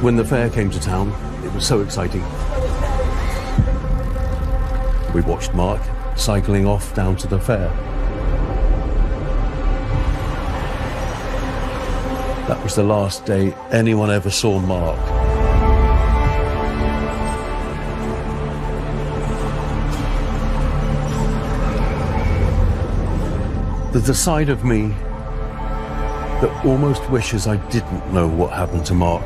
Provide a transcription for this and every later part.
When the fair came to town, it was so exciting. We watched Mark cycling off down to the fair. That was the last day anyone ever saw Mark. There's a side of me that almost wishes I didn't know what happened to Mark.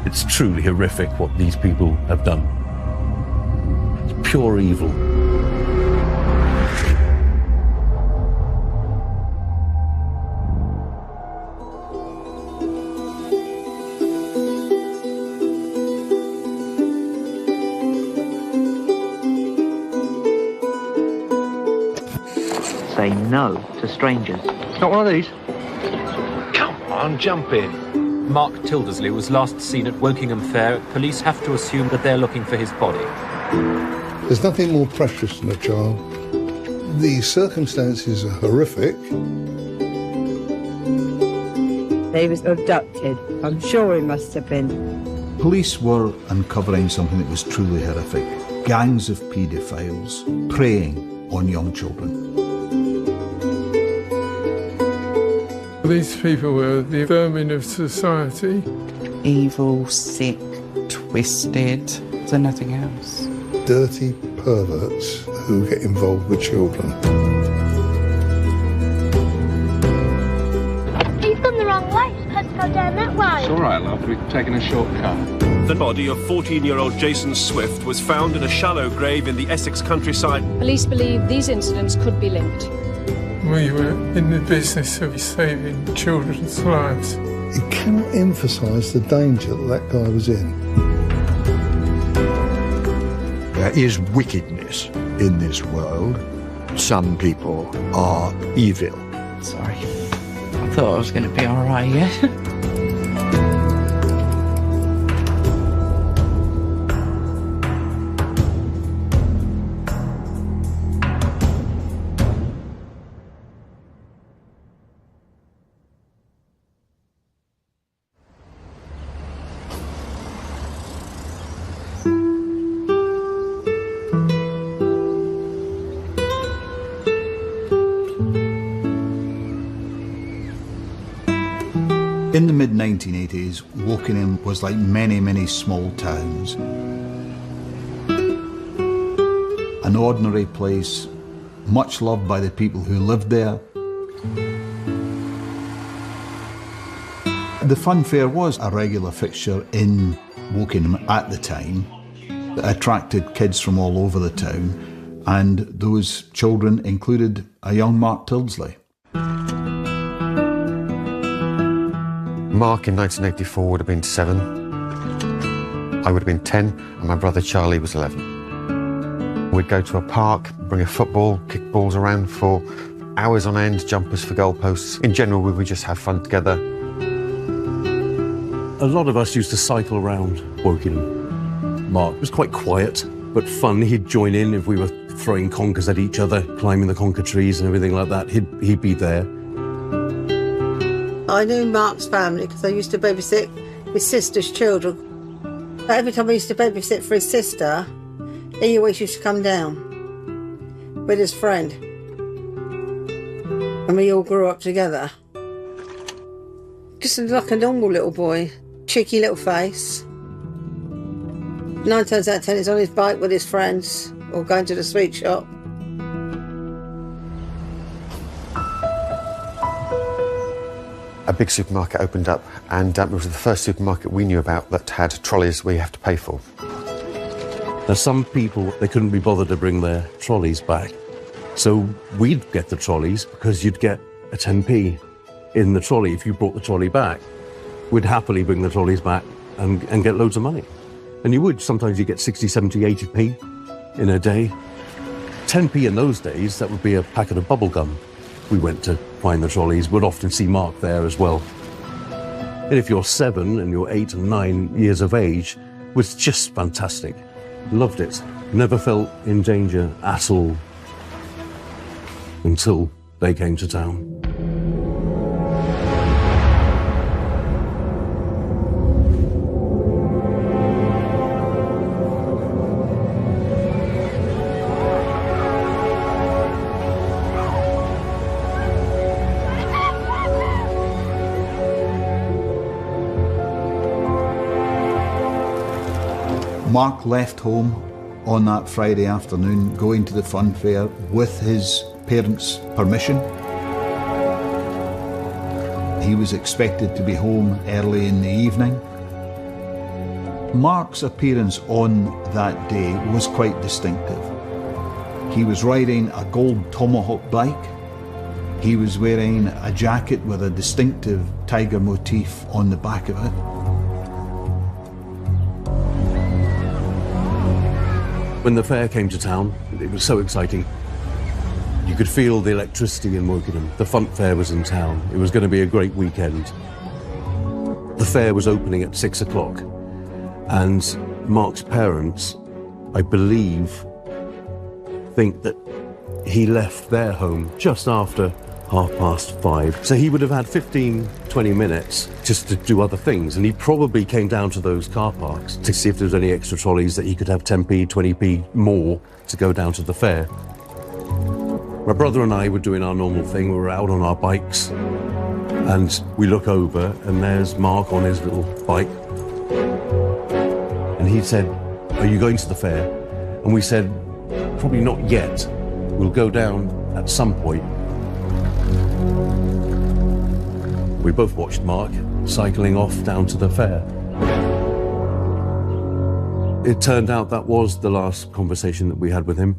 It's truly horrific what these people have done. It's pure evil. Say no to strangers. Not one of these? Come on, jump in. Mark Tildesley was last seen at Wokingham Fair. Police have to assume that they're looking for his body. There's nothing more precious than a child. The circumstances are horrific. He was abducted. I'm sure he must have been. Police were uncovering something that was truly horrific. Gangs of paedophiles preying on young children. These people were the vermin of society. Evil, sick, twisted, so nothing else. Dirty perverts who get involved with children. You've gone the wrong way. You're supposed to go down that way. It's all right, love. We've taken a shortcut. The body of 14-year-old Jason Swift was found in a shallow grave in the Essex countryside. Police believe these incidents could be linked. We were in the business of saving children's lives. You cannot emphasise the danger that guy was in. There is wickedness in this world. Some people are evil. Sorry. I thought I was going to be all right, yeah? In the mid-1980s, Wokingham was like many, many small towns. An ordinary place, much loved by the people who lived there. The fun fair was a regular fixture in Wokingham at the time. It attracted kids from all over the town, and those children included a young Mark Tildesley. Mark in 1984 would have been 7. I would have been 10, and my brother Charlie was 11. We'd go to a park, bring a football, kick balls around for hours on end, jumpers for goalposts. In general, we would just have fun together. A lot of us used to cycle around Wokingham. Mark was quite quiet, but fun. He'd join in if we were throwing conkers at each other, climbing the conker trees and everything like that. He'd be there. I knew Mark's family because I used to babysit his sister's children. Every time I used to babysit for his sister, he always used to come down with his friend. And we all grew up together. Just like a normal little boy, cheeky little face. 9 times out of 10 he's on his bike with his friends or going to the sweet shop. A big supermarket opened up, and it was the first supermarket we knew about that had trolleys where you have to pay for. Now, some people, they couldn't be bothered to bring their trolleys back. So we'd get the trolleys because you'd get a 10p in the trolley if you brought the trolley back. We'd happily bring the trolleys back and get loads of money. And you would. Sometimes you get 60, 70, 80p in a day. 10p in those days, that would be a packet of bubble gum. We went to find the trolleys, would often see Mark there as well. And if you're 7 and you're 8 and 9 years of age, it was just fantastic. Loved it. Never felt in danger at all until they came to town. Mark left home on that Friday afternoon, going to the fun fair with his parents' permission. He was expected to be home early in the evening. Mark's appearance on that day was quite distinctive. He was riding a gold Tomahawk bike. He was wearing a jacket with a distinctive tiger motif on the back of it. When the fair came to town, it was so exciting. You could feel the electricity in Wokingham. The fun fair was in town. It was going to be a great weekend. The fair was opening at 6 o'clock, and Mark's parents, I believe, think that he left their home just after 5:30. So he would have had 15-20 minutes just to do other things, and he probably came down to those car parks to see if there was any extra trolleys that he could have 10p, 20p more to go down to the fair. My brother and I were doing our normal thing. We were out on our bikes, and we look over, and there's Mark on his little bike. And he said, "Are you going to the fair?" And we said, "Probably not yet. We'll go down at some point." We both watched Mark cycling off down to the fair. It turned out that was the last conversation that we had with him.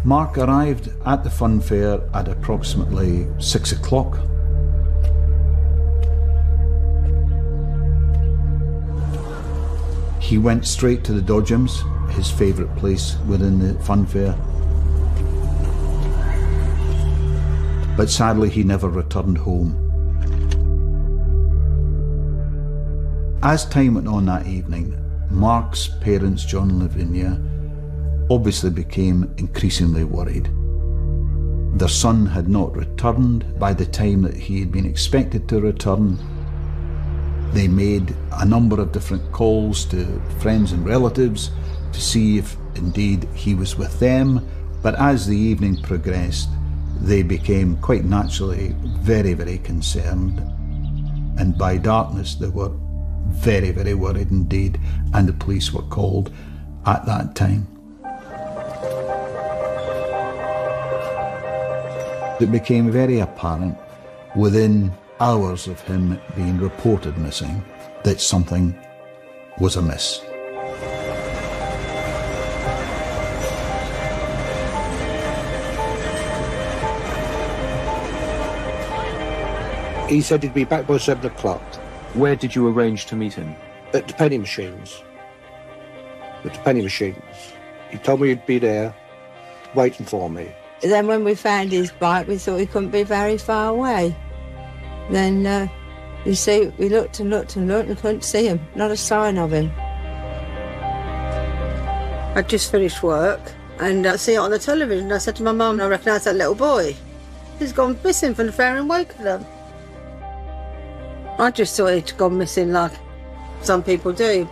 Mark arrived at the fun fair at approximately 6 o'clock. He went straight to the Dodgems, his favourite place within the fun fair. But sadly, he never returned home. As time went on that evening, Mark's parents, John and Lavinia, obviously became increasingly worried. Their son had not returned by the time that he had been expected to return. They made a number of different calls to friends and relatives to see if indeed he was with them, but as the evening progressed, they became quite naturally very, very concerned, and by darkness they were very, very worried indeed, and the police were called at that time. It became very apparent within hours of him being reported missing that something was amiss. He said he'd be back by 7 o'clock. Where did you arrange to meet him? At the penny machines. At the penny machines. He told me he'd be there, waiting for me. Then when we found his bike, we thought he couldn't be very far away. Then, you see, we looked and looked and looked and couldn't see him. Not a sign of him. I'd just finished work and I see it on the television. I said to my mum, I recognise that little boy. He's gone missing from the fair in Wokingham. I just thought he'd gone missing like some people do.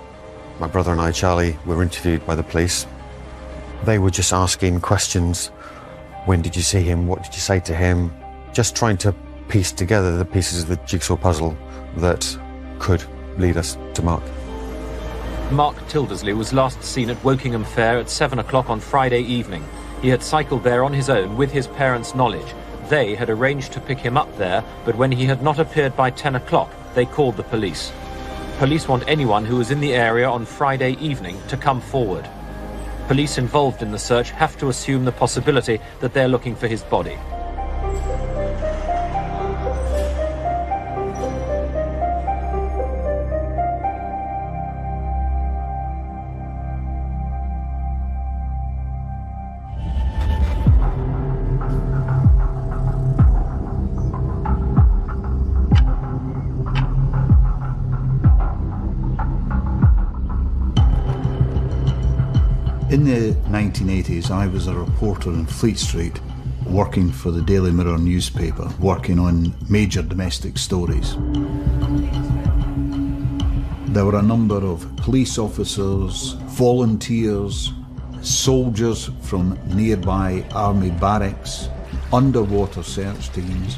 My brother and I, Charlie, were interviewed by the police. They were just asking questions. When did you see him? What did you say to him? Just trying to piece together the pieces of the jigsaw puzzle that could lead us to Mark. Mark Tildersley was last seen at Wokingham Fair at 7 o'clock on Friday evening. He had cycled there on his own with his parents' knowledge. They had arranged to pick him up there, but when he had not appeared by 10 o'clock, they called the police. Police want anyone who was in the area on Friday evening to come forward. Police involved in the search have to assume the possibility that they're looking for his body. In the 1980s, I was a reporter in Fleet Street, working for the Daily Mirror newspaper, working on major domestic stories. There were a number of police officers, volunteers, soldiers from nearby army barracks, underwater search teams,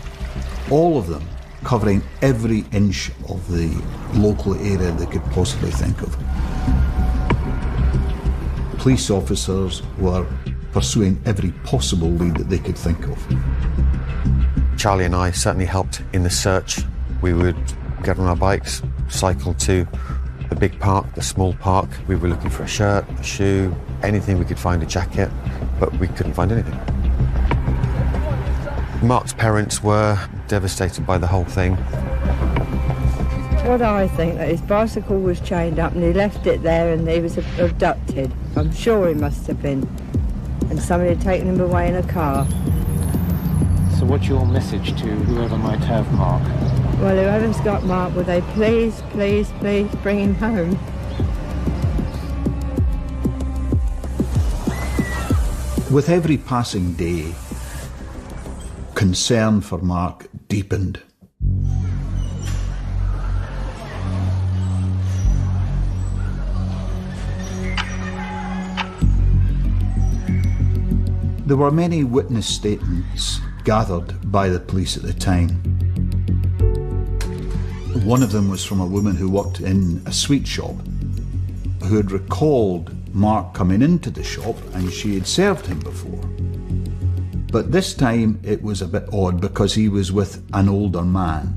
all of them covering every inch of the local area they could possibly think of. Police officers were pursuing every possible lead that they could think of. Charlie and I certainly helped in the search. We would get on our bikes, cycle to the big park, the small park. We were looking for a shirt, a shoe, anything we could find, a jacket, but we couldn't find anything. Mark's parents were devastated by the whole thing. What I think, that his bicycle was chained up and he left it there and he was abducted. I'm sure he must have been. And somebody had taken him away in a car. So what's your message to whoever might have Mark? Well, whoever's got Mark, will they please, please, please bring him home? With every passing day, concern for Mark deepened. There were many witness statements gathered by the police at the time. One of them was from a woman who worked in a sweet shop, who had recalled Mark coming into the shop and she had served him before. But this time it was a bit odd because he was with an older man.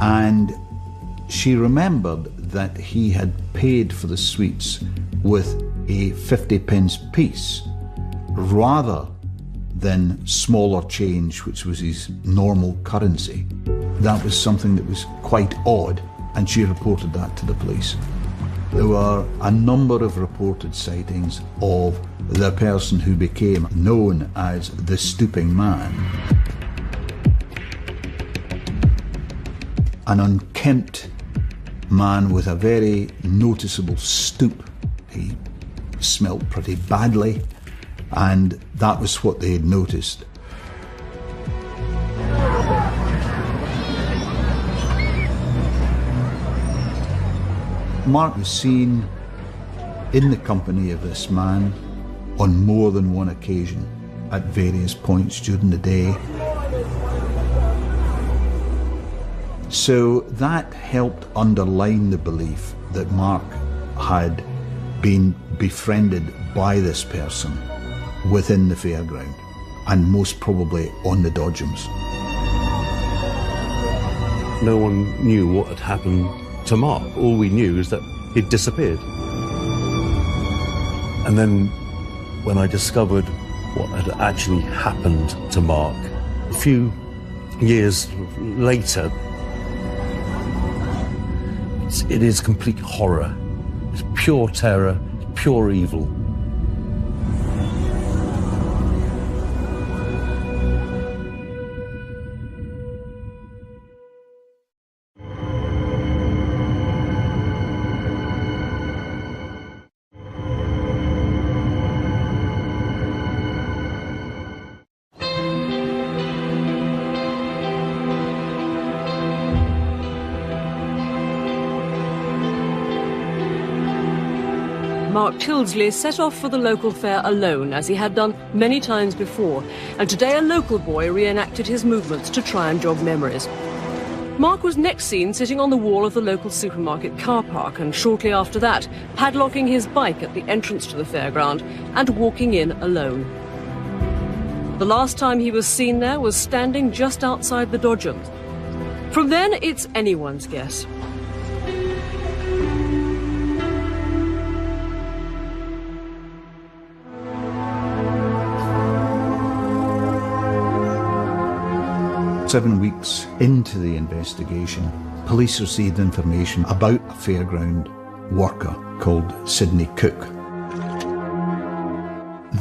And she remembered that he had paid for the sweets with a 50p piece rather than smaller change, which was his normal currency. That was something that was quite odd, and she reported that to the police. There were a number of reported sightings of the person who became known as the Stooping Man. An unkempt man with a very noticeable stoop. He smelt pretty badly, and that was what they had noticed. Mark was seen in the company of this man on more than one occasion at various points during the day. So that helped underline the belief that Mark had been befriended by this person within the fairground, and most probably on the dodgems. No one knew what had happened to Mark. All we knew is that he'd disappeared. And then when I discovered what had actually happened to Mark, a few years later, it is complete horror. It's pure terror, pure evil. Mark Tildesley set off for the local fair alone, as he had done many times before, and today a local boy reenacted his movements to try and jog memories. Mark was next seen sitting on the wall of the local supermarket car park, and shortly after that, padlocking his bike at the entrance to the fairground and walking in alone. The last time he was seen there was standing just outside the dodgems. From then, it's anyone's guess. Seven weeks into the investigation, police received information about a fairground worker called Sidney Cook.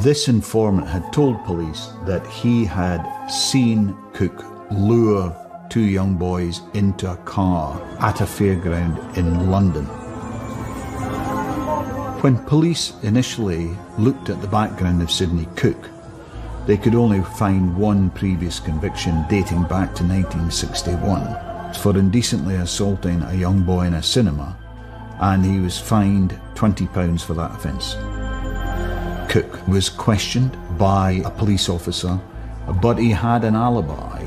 This informant had told police that he had seen Cook lure two young boys into a car at a fairground in London. When police initially looked at the background of Sidney Cook, they could only find one previous conviction dating back to 1961 for indecently assaulting a young boy in a cinema, and he was fined £20 for that offence. Cook was questioned by a police officer, but he had an alibi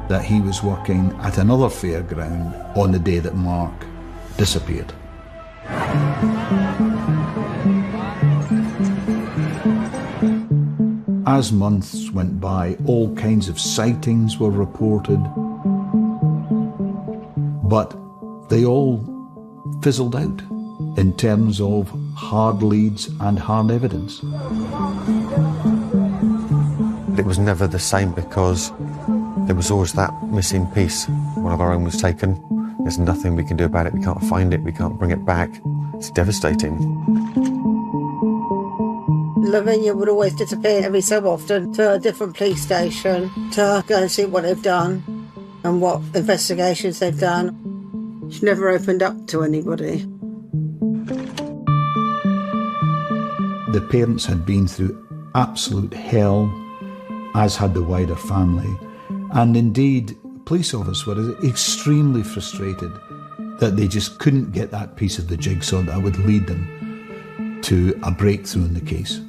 that he was working at another fairground on the day that Mark disappeared. As months went by, all kinds of sightings were reported, but they all fizzled out in terms of hard leads and hard evidence. It was never the same because there was always that missing piece. One of our own was taken. There's nothing we can do about it. We can't find it. We can't bring it back. It's devastating. Lavinia would always disappear every so often to a different police station to go and see what they've done and what investigations they've done. She never opened up to anybody. The parents had been through absolute hell, as had the wider family. And indeed, police officers were extremely frustrated that they just couldn't get that piece of the jigsaw that would lead them to a breakthrough in the case.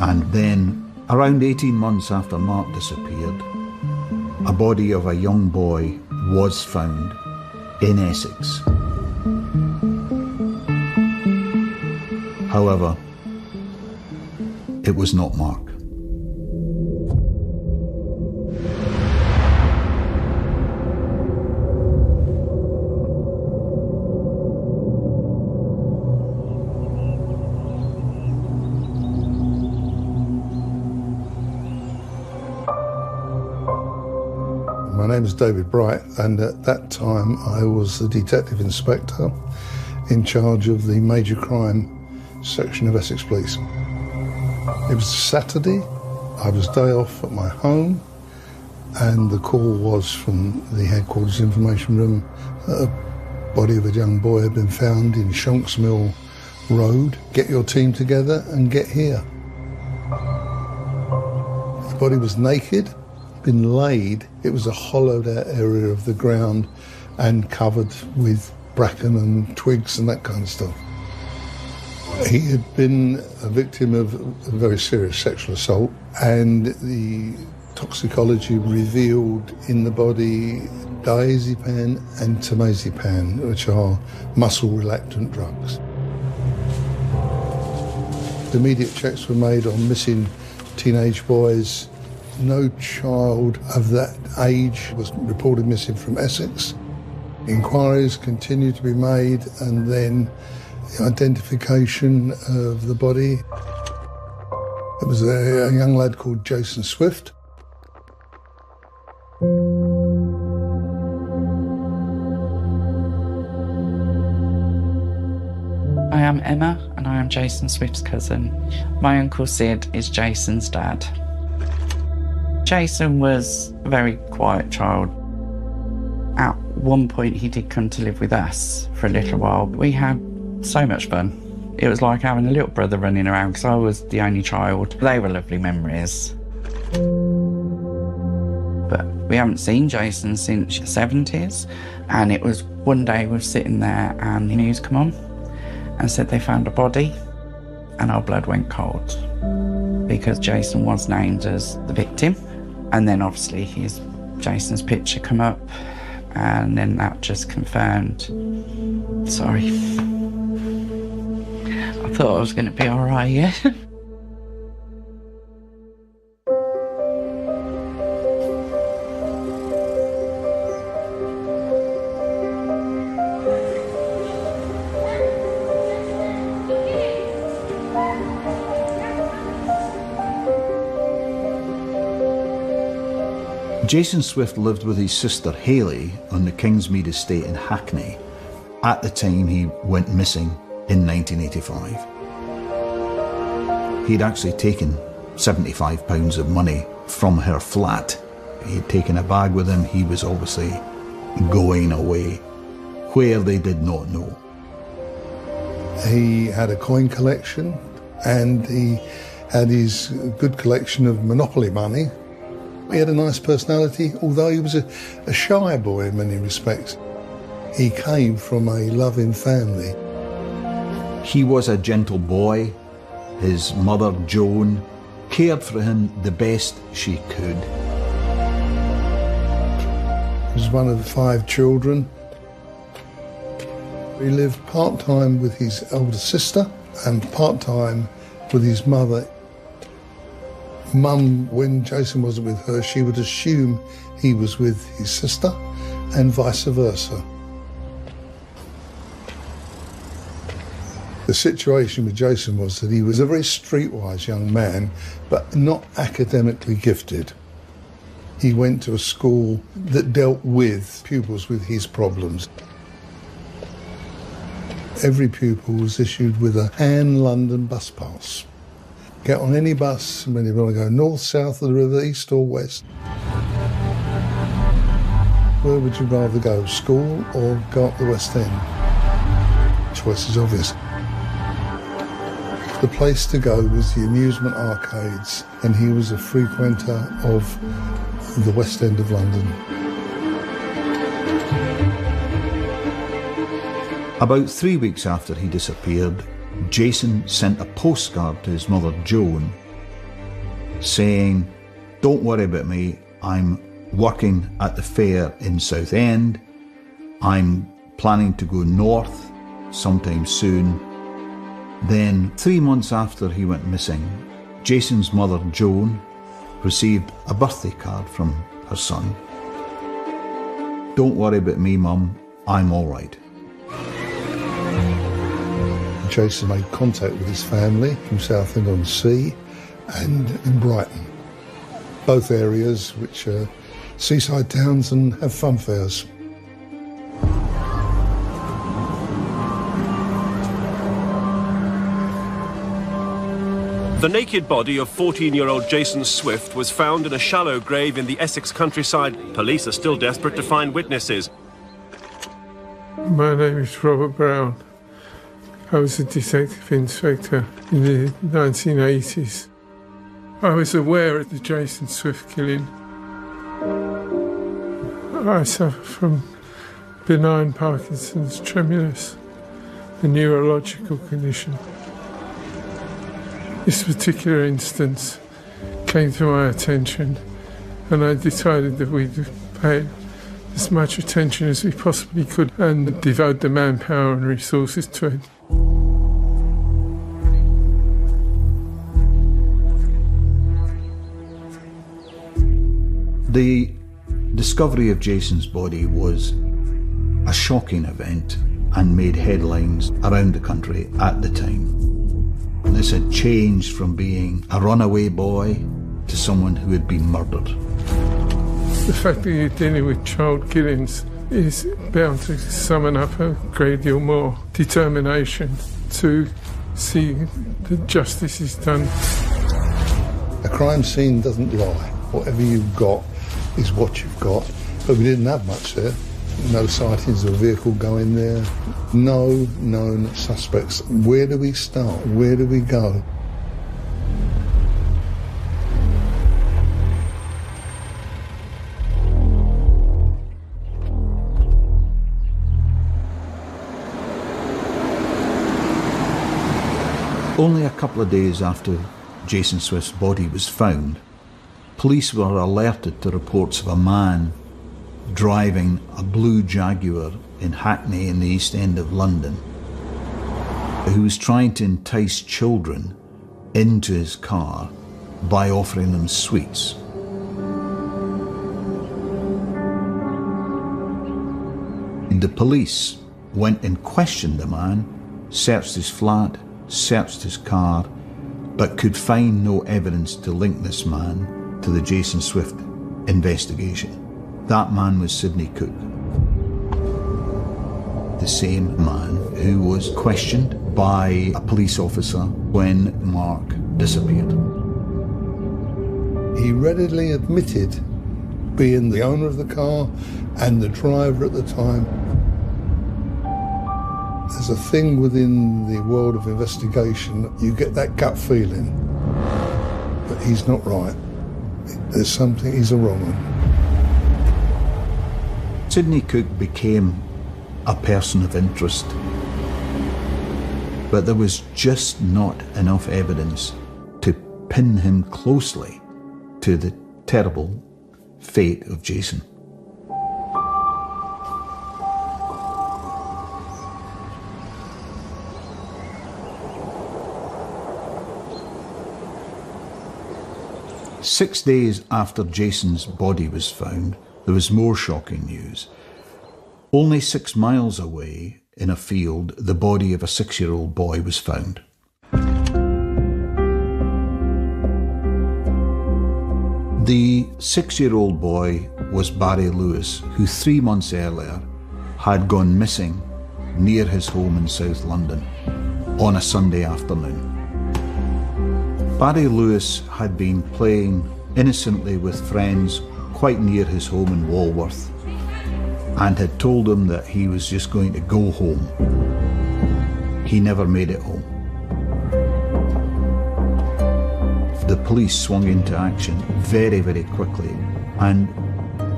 And then, around 18 months after Mark disappeared, a body of a young boy was found in Essex. However, it was not Mark. My name is David Bright, and at that time I was the detective inspector in charge of the major crime section of Essex Police. It was Saturday, I was day off at my home, and the call was from the headquarters information room that a body of a young boy had been found in Shonks Mill Road. Get your team together and get here. The body was naked, been laid. It was a hollowed out area of the ground and covered with bracken and twigs and that kind of stuff. He had been a victim of a very serious sexual assault, and the toxicology revealed in the body diazepam and temazepam, which are muscle relaxant drugs. Immediate checks were made on missing teenage boys. No child of that age was reported missing from Essex. Inquiries continued to be made, and then the identification of the body. It was a young lad called Jason Swift. I am Emma, and I am Jason Swift's cousin. My uncle Sid is Jason's dad. Jason was a very quiet child. At one point he did come to live with us for a little while. We had so much fun. It was like having a little brother running around because I was the only child. They were lovely memories. But we haven't seen Jason since the 70s, and it was one day we were sitting there and the news come on and said they found a body, and our blood went cold because Jason was named as the victim, and then obviously Jason's picture come up, and then that just confirmed. Sorry. I thought I was going to be all right, yeah. Jason Swift lived with his sister Hayley on the Kingsmead estate in Hackney at the time he went missing in 1985. He'd actually taken £75 of money from her flat. He'd taken a bag with him. He was obviously going away, where they did not know. He had a coin collection, and he had his good collection of Monopoly money. He had a nice personality, although he was a shy boy in many respects. He came from a loving family. He was a gentle boy. His mother, Joan, cared for him the best she could. He was one of 5 children. He lived part-time with his older sister and part-time with his mother. Mum, when Jason wasn't with her, she would assume he was with his sister and vice versa. The situation with Jason was that he was a very streetwise young man, but not academically gifted. He went to a school that dealt with pupils with his problems. Every pupil was issued with a Han London bus pass. Get on any bus when you want to go north, south of the river, east or west. Where would you rather go, school or go up the West End? Choice is obvious. The place to go was the amusement arcades, and he was a frequenter of the West End of London. About 3 weeks after he disappeared, Jason sent a postcard to his mother, Joan, saying, "Don't worry about me, I'm working at the fair in Southend. I'm planning to go north sometime soon." Then, 3 months after he went missing, Jason's mother, Joan, received a birthday card from her son. "Don't worry about me, Mum, I'm all right." Jason made contact with his family from Southend-on-Sea and in Brighton, both areas which are seaside towns and have fun fairs. The naked body of 14-year-old Jason Swift was found in a shallow grave in the Essex countryside. Police are still desperate to find witnesses. My name is Robert Brown. I was a detective inspector in the 1980s. I was aware of the Jason Swift killing. I suffer from benign Parkinson's tremulous, a neurological condition. This particular instance came to my attention, and I decided that we'd pay as much attention as we possibly could and devote the manpower and resources to it. The discovery of Jason's body was a shocking event and made headlines around the country at the time. This had changed from being a runaway boy to someone who had been murdered. The fact that you're dealing with child killings is bound to summon up a great deal more determination to see that justice is done. A crime scene doesn't lie. Whatever you've got is what you've got, but we didn't have much there. No sightings of a vehicle going there, no known suspects. Where do we start? Where do we go? Only a couple of days after Jason Swift's body was found, police were alerted to reports of a man driving a blue Jaguar in Hackney in the East End of London, who was trying to entice children into his car by offering them sweets. The police went and questioned the man, searched his flat, searched his car, but could find no evidence to link this man to the Jason Swift investigation. That man was Sidney Cook, the same man who was questioned by a police officer when Mark disappeared. He readily admitted being the owner of the car and the driver at the time. There's a thing within the world of investigation, you get that gut feeling that he's not right. There's something, he's a wrong one. Sidney Cook became a person of interest. but there was just not enough evidence to pin him closely to the terrible fate of Jason. Six days after Jason's body was found, there was more shocking news. Only 6 miles away, in a field, the body of a 6-year-old boy was found. The 6-year-old boy was Barry Lewis, who 3 months earlier had gone missing near his home in South London on a Sunday afternoon. Barry Lewis had been playing innocently with friends quite near his home in Walworth and had told him that he was just going to go home. He never made it home. The police swung into action very, very quickly, and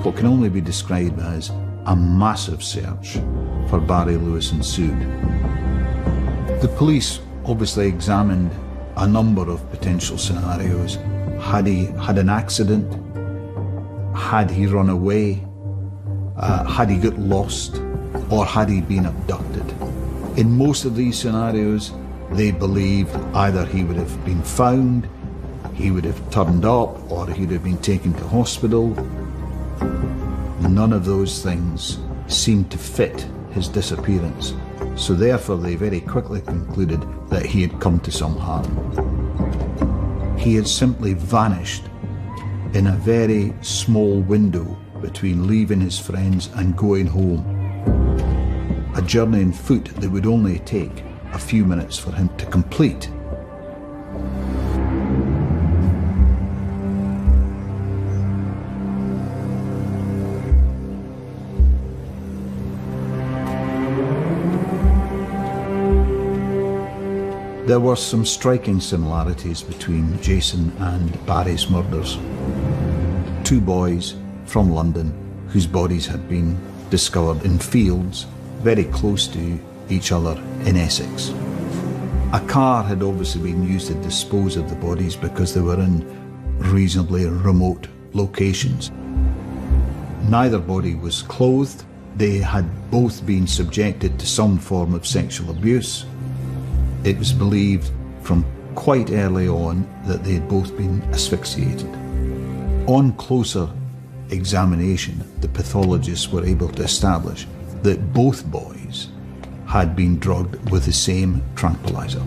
what can only be described as a massive search for Barry Lewis ensued. The police obviously examined a number of potential scenarios. Had he had an accident? Had he run away? Had he got lost? Or had he been abducted? In most of these scenarios, they believed either he would have been found, he would have turned up, or he would have been taken to hospital. None of those things seemed to fit his disappearance. So therefore they very quickly concluded that he had come to some harm. He had simply vanished in a very small window between leaving his friends and going home. A journey on foot that would only take a few minutes for him to complete. There were some striking similarities between Jason and Barry's murders. 2 boys from London whose bodies had been discovered in fields very close to each other in Essex. A car had obviously been used to dispose of the bodies because they were in reasonably remote locations. Neither body was clothed. They had both been subjected to some form of sexual abuse. It was believed from quite early on that they had both been asphyxiated. On closer examination, the pathologists were able to establish that both boys had been drugged with the same tranquilizer.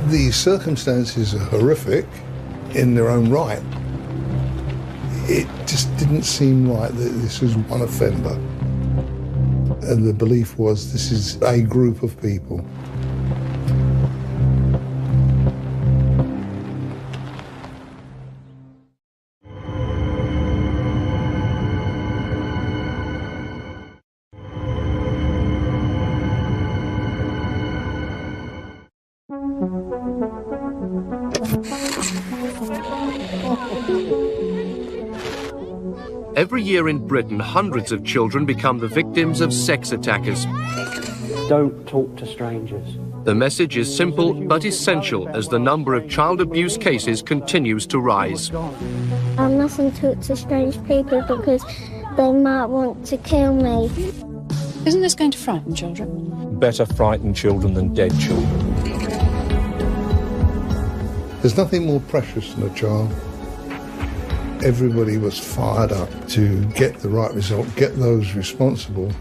The circumstances are horrific in their own right. It just didn't seem right that this was one offender. And the belief was this is a group of people. Every year in Britain, hundreds of children become the victims of sex attackers. Don't talk to strangers. The message is simple but essential as the number of child abuse cases continues to rise. I mustn't talk to strange people because they might want to kill me. Isn't this going to frighten children? Better frighten children than dead children. There's nothing more precious than a child. Everybody was fired up to get the right result, get those responsible.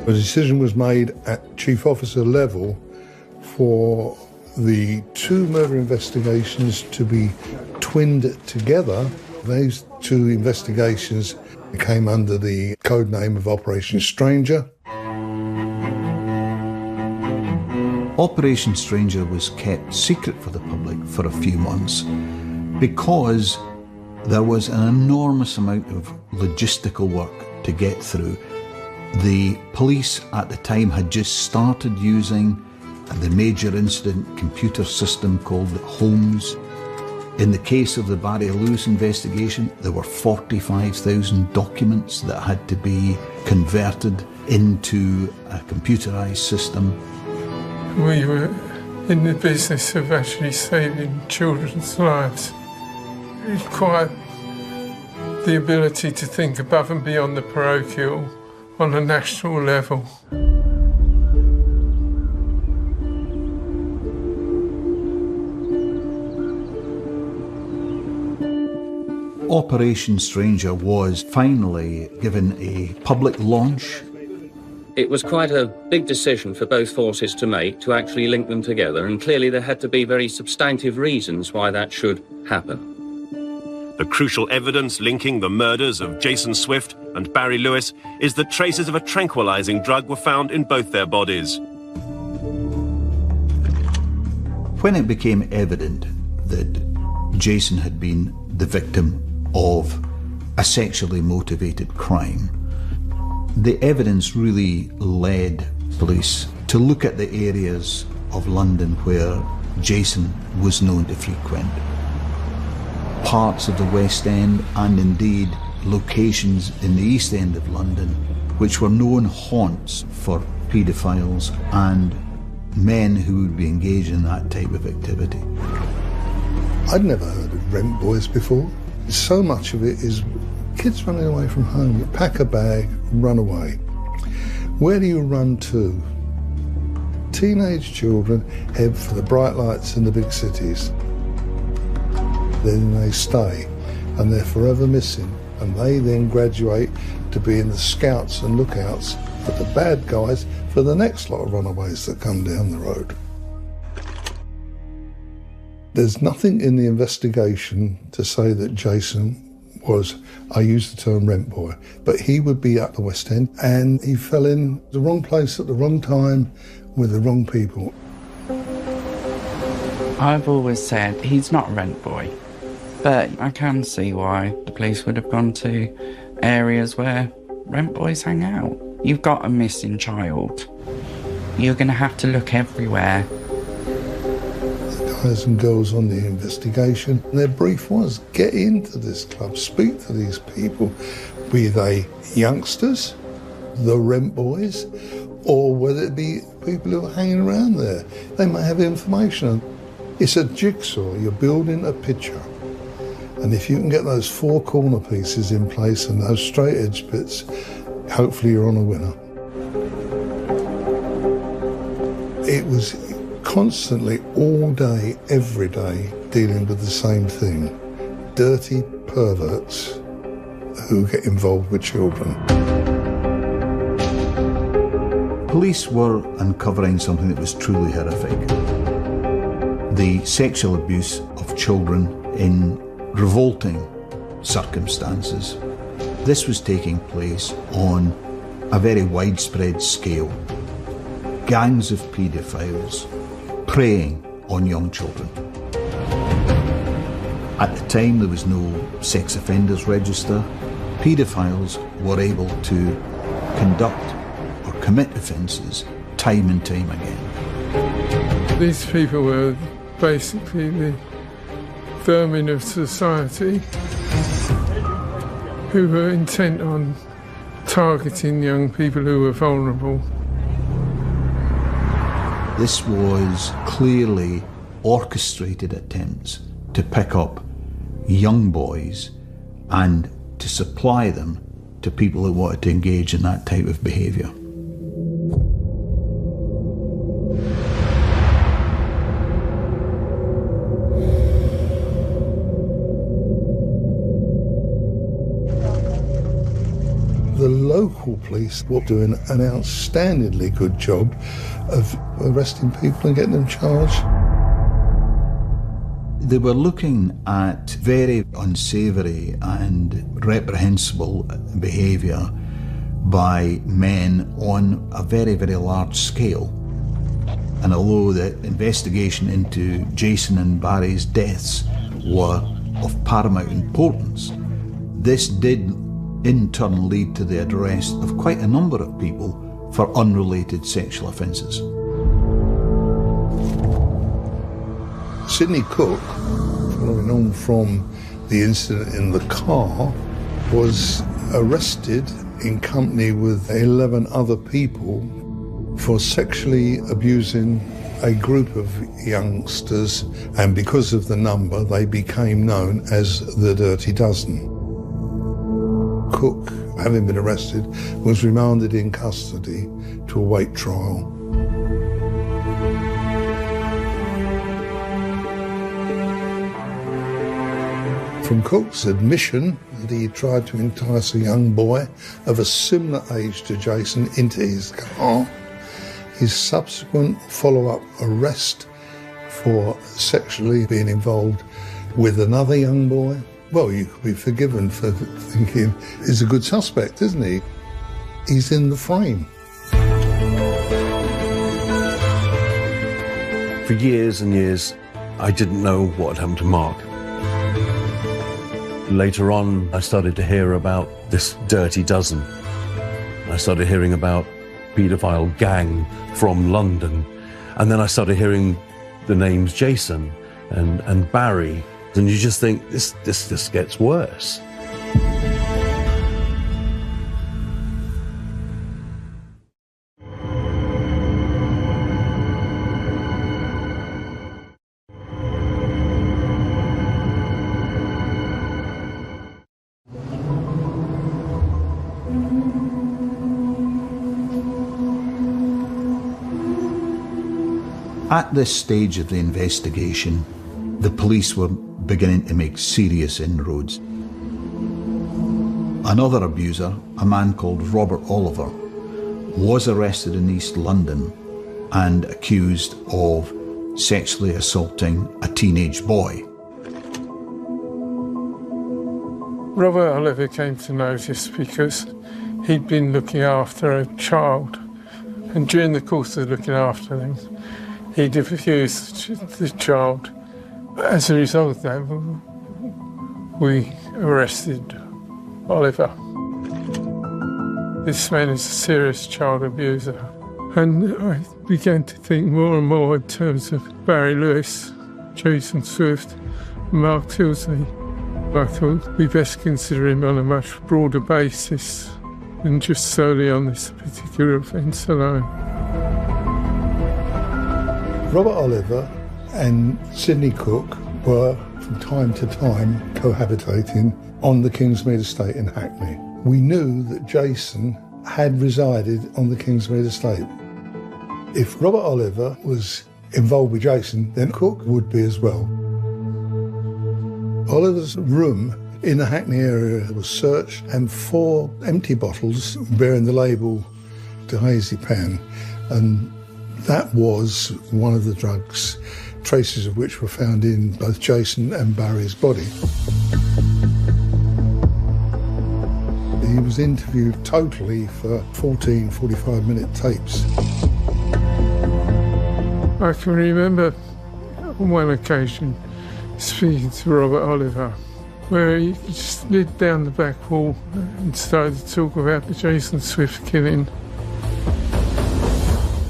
A decision was made at chief officer level for the 2 murder investigations to be twinned together. Those 2 investigations came under the code name of Operation Stranger. Operation Stranger was kept secret for the public for a few months because there was an enormous amount of logistical work to get through. The police at the time had just started using the major incident computer system called Holmes. In the case of the Barry Lewis investigation, there were 45,000 documents that had to be converted into a computerised system. We were in the business of actually saving children's lives. It required the ability to think above and beyond the parochial on a national level. Operation Stranger was finally given a public launch. It was quite a big decision for both forces to make, to actually link them together, and clearly there had to be very substantive reasons why that should happen. The crucial evidence linking the murders of Jason Swift and Barry Lewis is that traces of a tranquilizing drug were found in both their bodies. When it became evident that Jason had been the victim of a sexually motivated crime, the evidence really led police to look at the areas of London where Jason was known to frequent. Parts of the West End and indeed locations in the East End of London which were known haunts for paedophiles and men who would be engaged in that type of activity. I'd never heard of rent boys before. So much of it is kids running away from home. You pack a bag, run away. Where do you run to? Teenage children head for the bright lights in the big cities. Then they stay, and they're forever missing, and they then graduate to being the scouts and lookouts for the bad guys for the next lot of runaways that come down the road. There's nothing in the investigation to say that Jason was, I use the term rent boy, but he would be at the West End and he fell in the wrong place at the wrong time with the wrong people. I've always said he's not a rent boy, but I can see why the police would have gone to areas where rent boys hang out. You've got a missing child. You're going to have to look everywhere. Guys and girls on the investigation, their brief was get into this club, speak to these people, be they youngsters, the rent boys, or whether it be people who are hanging around there. They may have information. It's a jigsaw, you're building a picture. And if you can get those four corner pieces in place and those straight edge bits, hopefully you're on a winner. It was constantly, all day, every day, dealing with the same thing. Dirty perverts who get involved with children. Police were uncovering something that was truly horrific. The sexual abuse of children in revolting circumstances. This was taking place on a very widespread scale. Gangs of paedophiles preying on young children. At the time, there was no sex offenders register. Paedophiles were able to conduct or commit offences time and time again. These people were basically the vermin of society who were intent on targeting young people who were vulnerable. This was clearly orchestrated attempts to pick up young boys and to supply them to people who wanted to engage in that type of behaviour. The local police were doing an outstandingly good job of arresting people and getting them charged. They were looking at very unsavoury and reprehensible behaviour by men on a very, very large scale. And although the investigation into Jason and Barry's deaths were of paramount importance, this did in turn lead to the arrest of quite a number of people for unrelated sexual offences. Sidney Cook, for following on from the incident in the car, was arrested in company with 11 other people for sexually abusing a group of youngsters, and because of the number, they became known as the Dirty Dozen. Cook, having been arrested, was remanded in custody to await trial. From Cook's admission that he tried to entice a young boy of a similar age to Jason into his car, his subsequent follow-up arrest for sexually being involved with another young boy, well, you could be forgiven for thinking he's a good suspect, isn't he? He's in the frame. For years and years, I didn't know what had happened to Mark. Later on, I started to hear about this Dirty Dozen. I started hearing about paedophile gang from London. And then I started hearing the names Jason and Barry. And you just think, this just gets worse. At this stage of the investigation, the police were beginning to make serious inroads. Another abuser, a man called Robert Oliver, was arrested in East London and accused of sexually assaulting a teenage boy. Robert Oliver came to notice because he'd been looking after a child, and during the course of looking after them, he'd abused the child. As a result of that, we arrested Oliver. This man is a serious child abuser. And I began to think more and more in terms of Barry Lewis, Jason Swift, and Mark Tildesley. I thought we best consider him on a much broader basis than just solely on this particular offence alone. Robert Oliver and Sidney Cook were, from time to time, cohabitating on the Kingsmead estate in Hackney. We knew that Jason had resided on the Kingsmead estate. If Robert Oliver was involved with Jason, then Cook would be as well. Oliver's room in the Hackney area was searched, and 4 empty bottles bearing the label diazepam, and that was one of the drugs, traces of which were found in both Jason and Barry's body. He was interviewed totally for 14 45-minute tapes. I can remember on one occasion speaking to Robert Oliver, where he slid down the back wall and started to talk about the Jason Swift killing.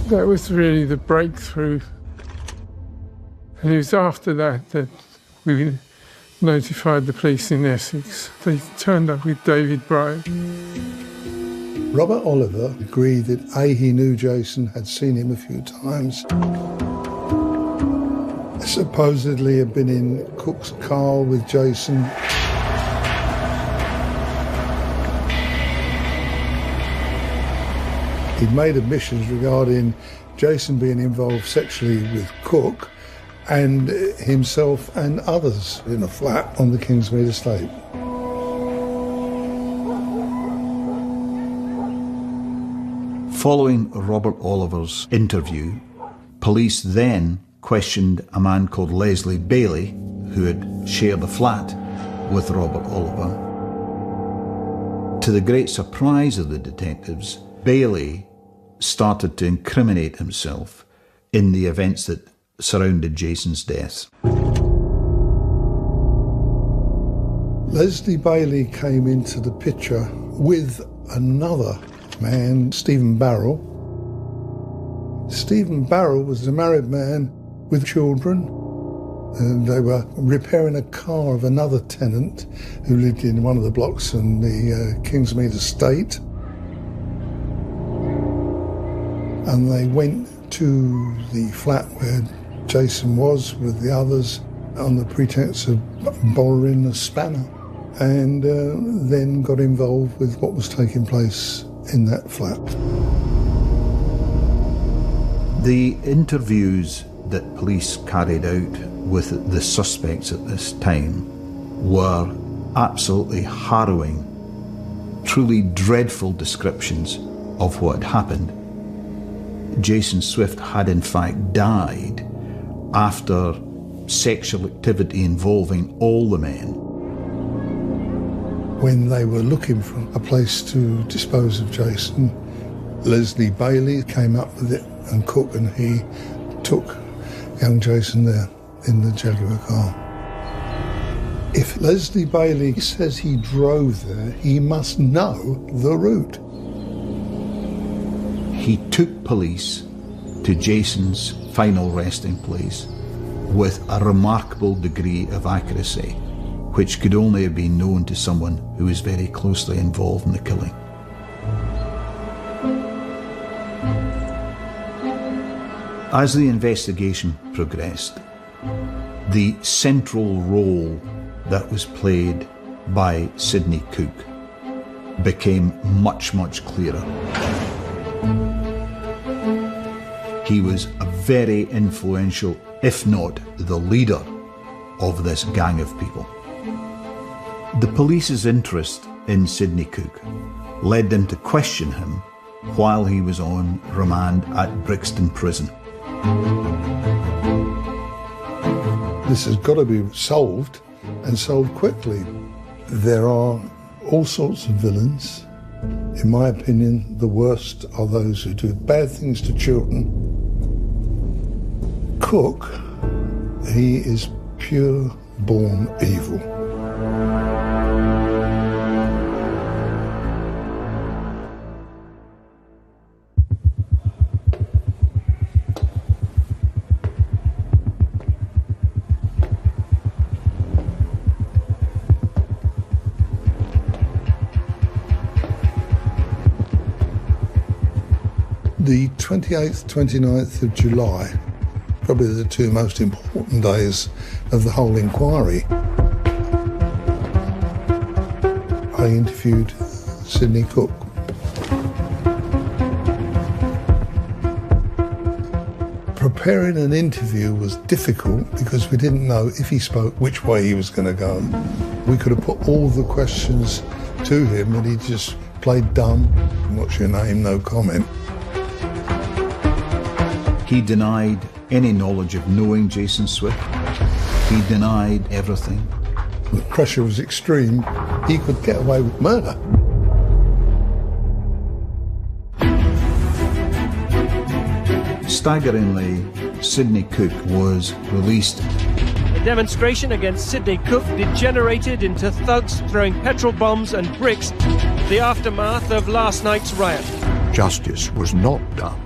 That was really the breakthrough. And it was after that that we notified the police in Essex. They turned up with David Bright. Robert Oliver agreed that A, he knew Jason, had seen him a few times. Supposedly had been in Cook's car with Jason. He'd made admissions regarding Jason being involved sexually with Cook and himself and others in a flat on the Kingsmead estate. Following Robert Oliver's interview, police then questioned a man called Leslie Bailey, who had shared a flat with Robert Oliver. To the great surprise of the detectives, Bailey started to incriminate himself in the events that surrounded Jason's death. Leslie Bailey came into the picture with another man, Stephen Barrell. Stephen Barrell was a married man with children. And they were repairing a car of another tenant who lived in one of the blocks in the Kingsmead estate. And they went to the flat where Jason was with the others on the pretense of borrowing a spanner, and then got involved with what was taking place in that flat. The interviews that police carried out with the suspects at this time were absolutely harrowing, truly dreadful descriptions of what had happened. Jason Swift had in fact died after sexual activity involving all the men. When they were looking for a place to dispose of Jason, Leslie Bailey came up with it, and Cook, and he took young Jason there in the Jaguar car. If Leslie Bailey says he drove there, he must know the route. He took police to Jason's final resting place with a remarkable degree of accuracy, which could only have been known to someone who was very closely involved in the killing. As the investigation progressed, the central role that was played by Sidney Cook became much, much clearer. He was a very influential, if not the leader, of this gang of people. The police's interest in Sidney Cook led them to question him while he was on remand at Brixton Prison. This has got to be solved, and solved quickly. There are all sorts of villains. In my opinion, the worst are those who do bad things to children. Cook, he is pure born evil. The 28th, 29th of July, probably the two most important days of the whole inquiry. I interviewed Sidney Cook. Preparing an interview was difficult because we didn't know if he spoke which way he was going to go. We could have put all the questions to him and he just played dumb. What's your name? No comment. He denied any knowledge of knowing Jason Swift. He denied everything. The pressure was extreme. He could get away with murder. Staggeringly, Sidney Cook was released. The demonstration against Sidney Cook degenerated into thugs throwing petrol bombs and bricks, the aftermath of last night's riot. Justice was not done.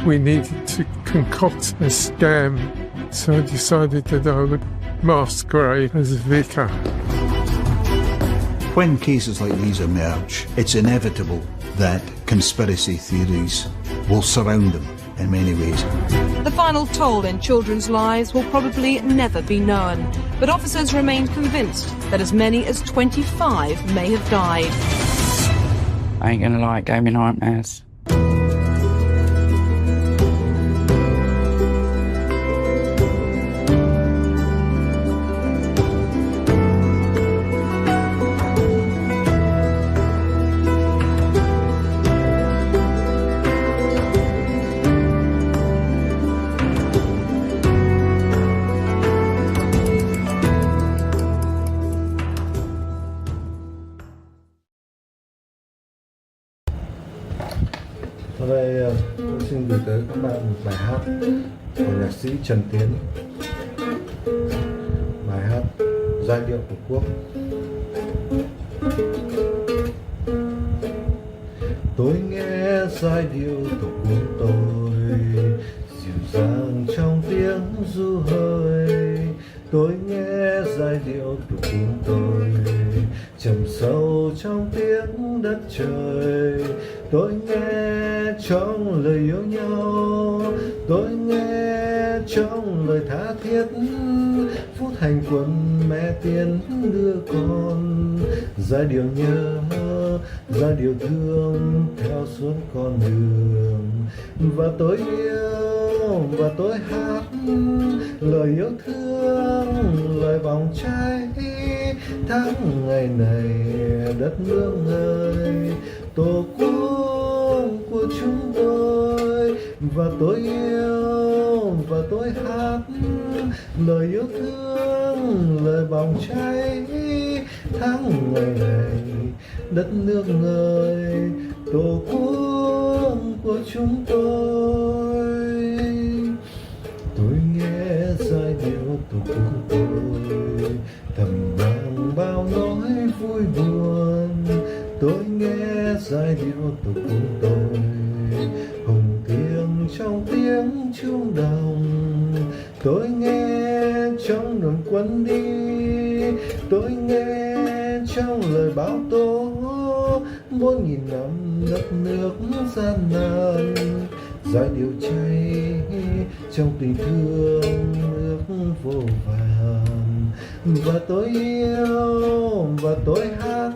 We needed to concoct a scam, so I decided that I would masquerade as a vicar. When cases like these emerge, it's inevitable that conspiracy theories will surround them in many ways. The final toll in children's lives will probably never be known, but officers remain convinced that as many as 25 may have died. I ain't gonna lie, it gave me nightmares. Hôm nay tôi xin gửi tới các bạn một bài hát của nhạc sĩ Trần Tiến. Bài hát Giai điệu Tổ quốc. Tôi nghe giai điệu Tổ quốc tôi, dịu dàng trong tiếng ru hơi, tôi nghe giai điệu của tim tôi trầm sâu trong tiếng đất trời. Tôi nghe trong lời yêu nhau, tôi nghe trong lời tha thiết, phút hành quân mẹ tiên đưa con. Giai điệu nhớ, giai điệu thương theo suốt con đường. Và tôi yêu, và tôi hát lời yêu thương, lời vòng trái tháng ngày này. Đất nước ơi, tổ quốc của chúng tôi. Và tôi yêu, và tôi hát lời yêu thương, lời vòng trái tháng ngày này. Đất nước ơi, tổ quốc của chúng tôi. Tôi nghe giai điệu tổ quốc tôi thầm mang bao nỗi vui buồn. Tôi nghe giai điệu tổ quốc tôi hùng thiêng trong tiếng chuông đồng. Tôi nghe trong đoàn quân đi, tôi nghe trong lời báo tố 4.000 năm đất nước gian nan. Giai điệu cháy trong tình thương nước vô vàn. Và tôi yêu, và tôi hát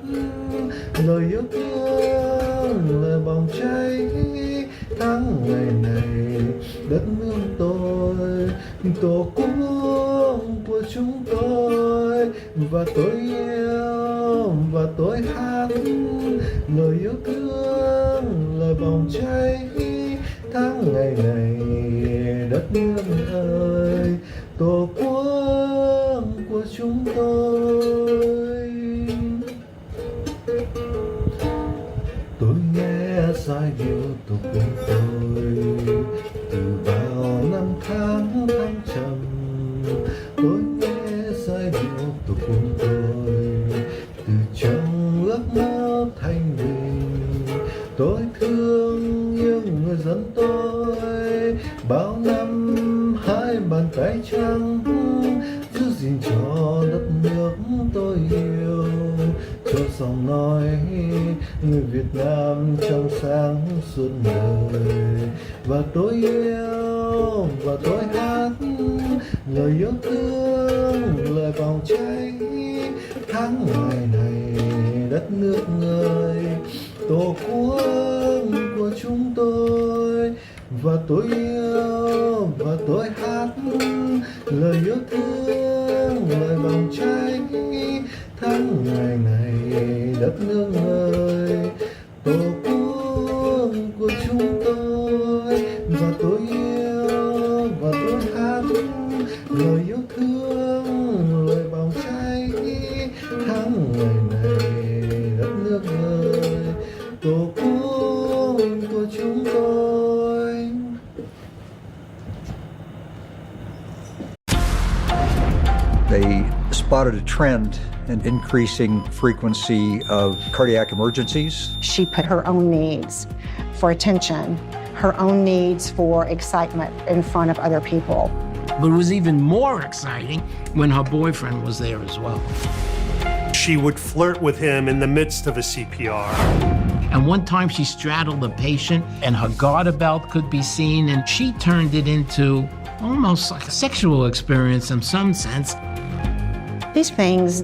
lời yêu thương, lời bỏng cháy tháng ngày này. Đất nước tôi, tổ quốc của chúng tôi. Và tôi yêu, và tôi hát lời yêu thương, lời bỏng cháy tháng ngày này. Đất nước ơi, tổ quốc của chúng tôi. Tôi nghe giai điệu tổ quốc tôi từ bao năm tháng thăng trầm. Tôi nghe giai điệu tổ quốc tôi từ trong ước mơ thanh bình. Tôi thương yêu người dân tôi bao năm, hai bàn tay trắng giữ gìn cho đất nước tôi yêu. Cho dòng nói người Việt Nam trong sáng suốt đời. Và tôi yêu, và tôi hát lời yêu thương, lời vòng cháy tháng ngày này. Đất nước ơi, tổ quốc của chúng tôi. Và tôi yêu, và tôi hát lời yêu thương, lời vòng cháy tháng ngày này. Đất nước ơi, tổ quốc của chúng tôi. Và tôi yêu, và tôi hát lời yêu thương, lời vòng cháy tháng ngày này. Đất nước ơi, tổ quốc của chúng tôi. They spotted a trend an increasing frequency of cardiac emergencies. She put her own needs for attention, her own needs for excitement in front of other people. But it was even more exciting when her boyfriend was there as well. She would flirt with him in the midst of a CPR. And one time she straddled the patient and her garter belt could be seen, and she turned it into almost like a sexual experience in some sense. These things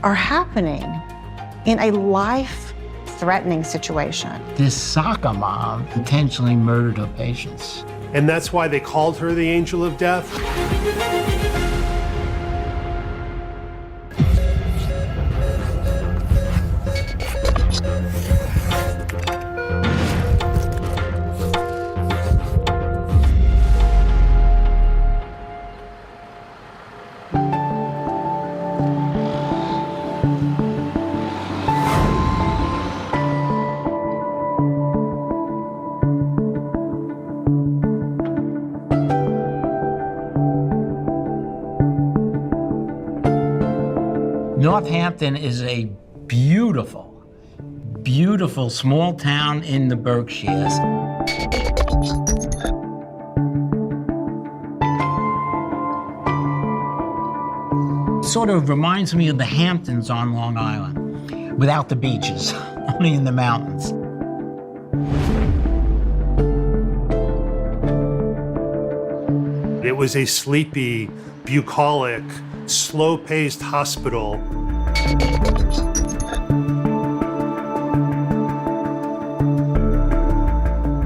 are happening in a life-threatening situation. This soccer mom intentionally murdered her patients. And that's why they called her the Angel of Death? Northampton is a beautiful, beautiful small town in the Berkshires. sort of reminds me of the Hamptons on Long Island, without the beaches, only in the mountains. It was a sleepy, bucolic, slow-paced hospital.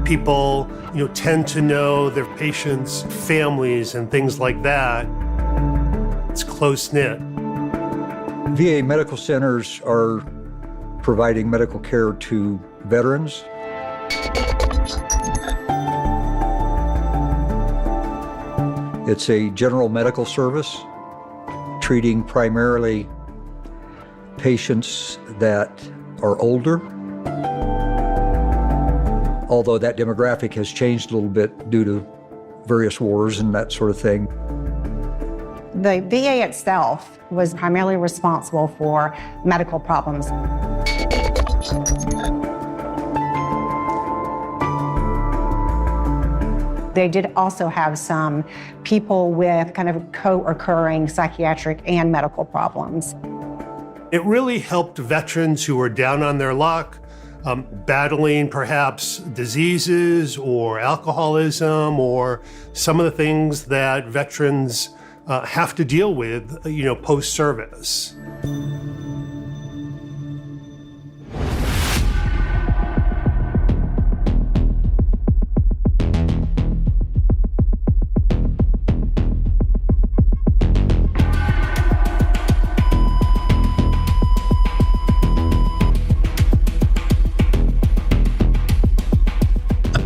People, tend to know their patients' families and things like that. It's close-knit. VA medical centers are providing medical care to veterans. It's a general medical service, treating primarily patients that are older, although that demographic has changed a little bit due to various wars and that sort of thing. The VA itself was primarily responsible for medical problems. They did also have some people with kind of co-occurring psychiatric and medical problems. It really helped veterans who were down on their luck, battling perhaps diseases or alcoholism or some of the things that veterans have to deal with, post-service.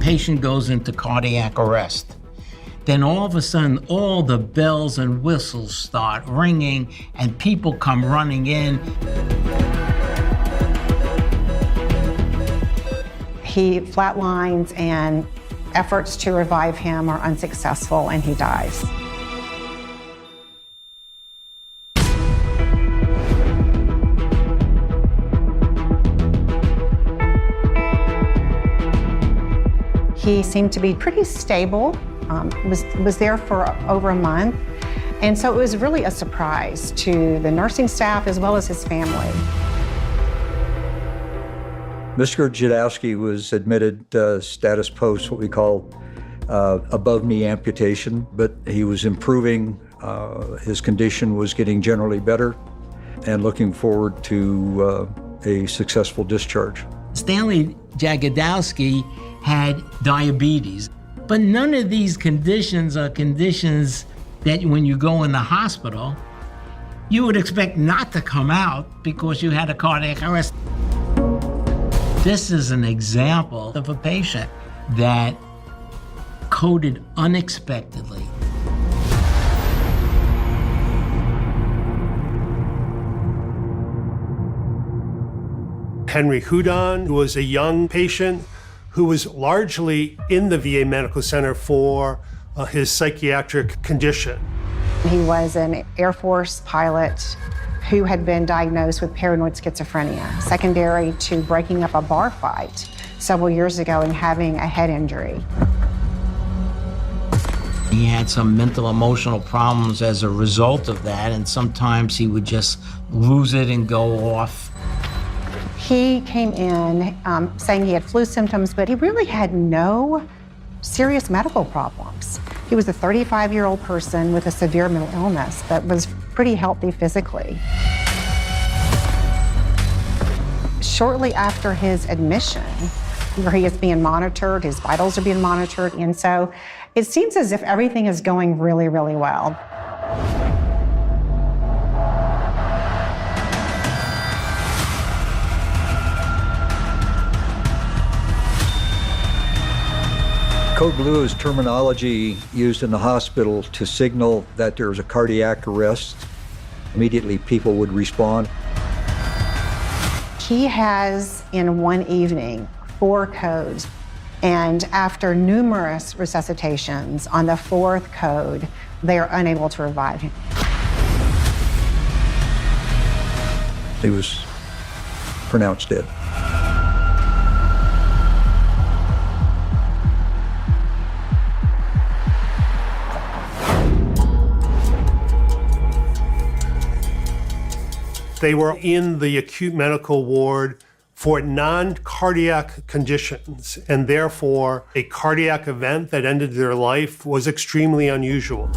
Patient goes into cardiac arrest. Then all of a sudden, all the bells and whistles start ringing and people come running in. He flatlines and efforts to revive him are unsuccessful and he dies. He seemed to be pretty stable, was there for over a month. And so it was really a surprise to the nursing staff as well as his family. Mr. Jadowski was admitted status post, what we call above knee amputation, but he was improving. His condition was getting generally better and looking forward to a successful discharge. Stanley Jagodowski had diabetes, but none of these conditions are conditions that when you go in the hospital, you would expect not to come out because you had a cardiac arrest. This is an example of a patient that coded unexpectedly. Henry Houdon was a young patient who was largely in the VA Medical Center for his psychiatric condition. He was an Air Force pilot who had been diagnosed with paranoid schizophrenia, secondary to breaking up a bar fight several years ago and having a head injury. He had some mental emotional problems as a result of that, and sometimes he would just lose it and go off. He came in saying he had flu symptoms, but he really had no serious medical problems. He was a 35-year-old person with a severe mental illness, but was pretty healthy physically. Shortly after his admission, where he is being monitored, his vitals are being monitored, and so it seems as if everything is going really, really well. Code blue is terminology used in the hospital to signal that there's a cardiac arrest. Immediately, people would respond. He has, in one evening, 4 codes, and after numerous resuscitations on the 4th code, they are unable to revive him. He was pronounced dead. They were in the acute medical ward for non-cardiac conditions, and therefore a cardiac event that ended their life was extremely unusual.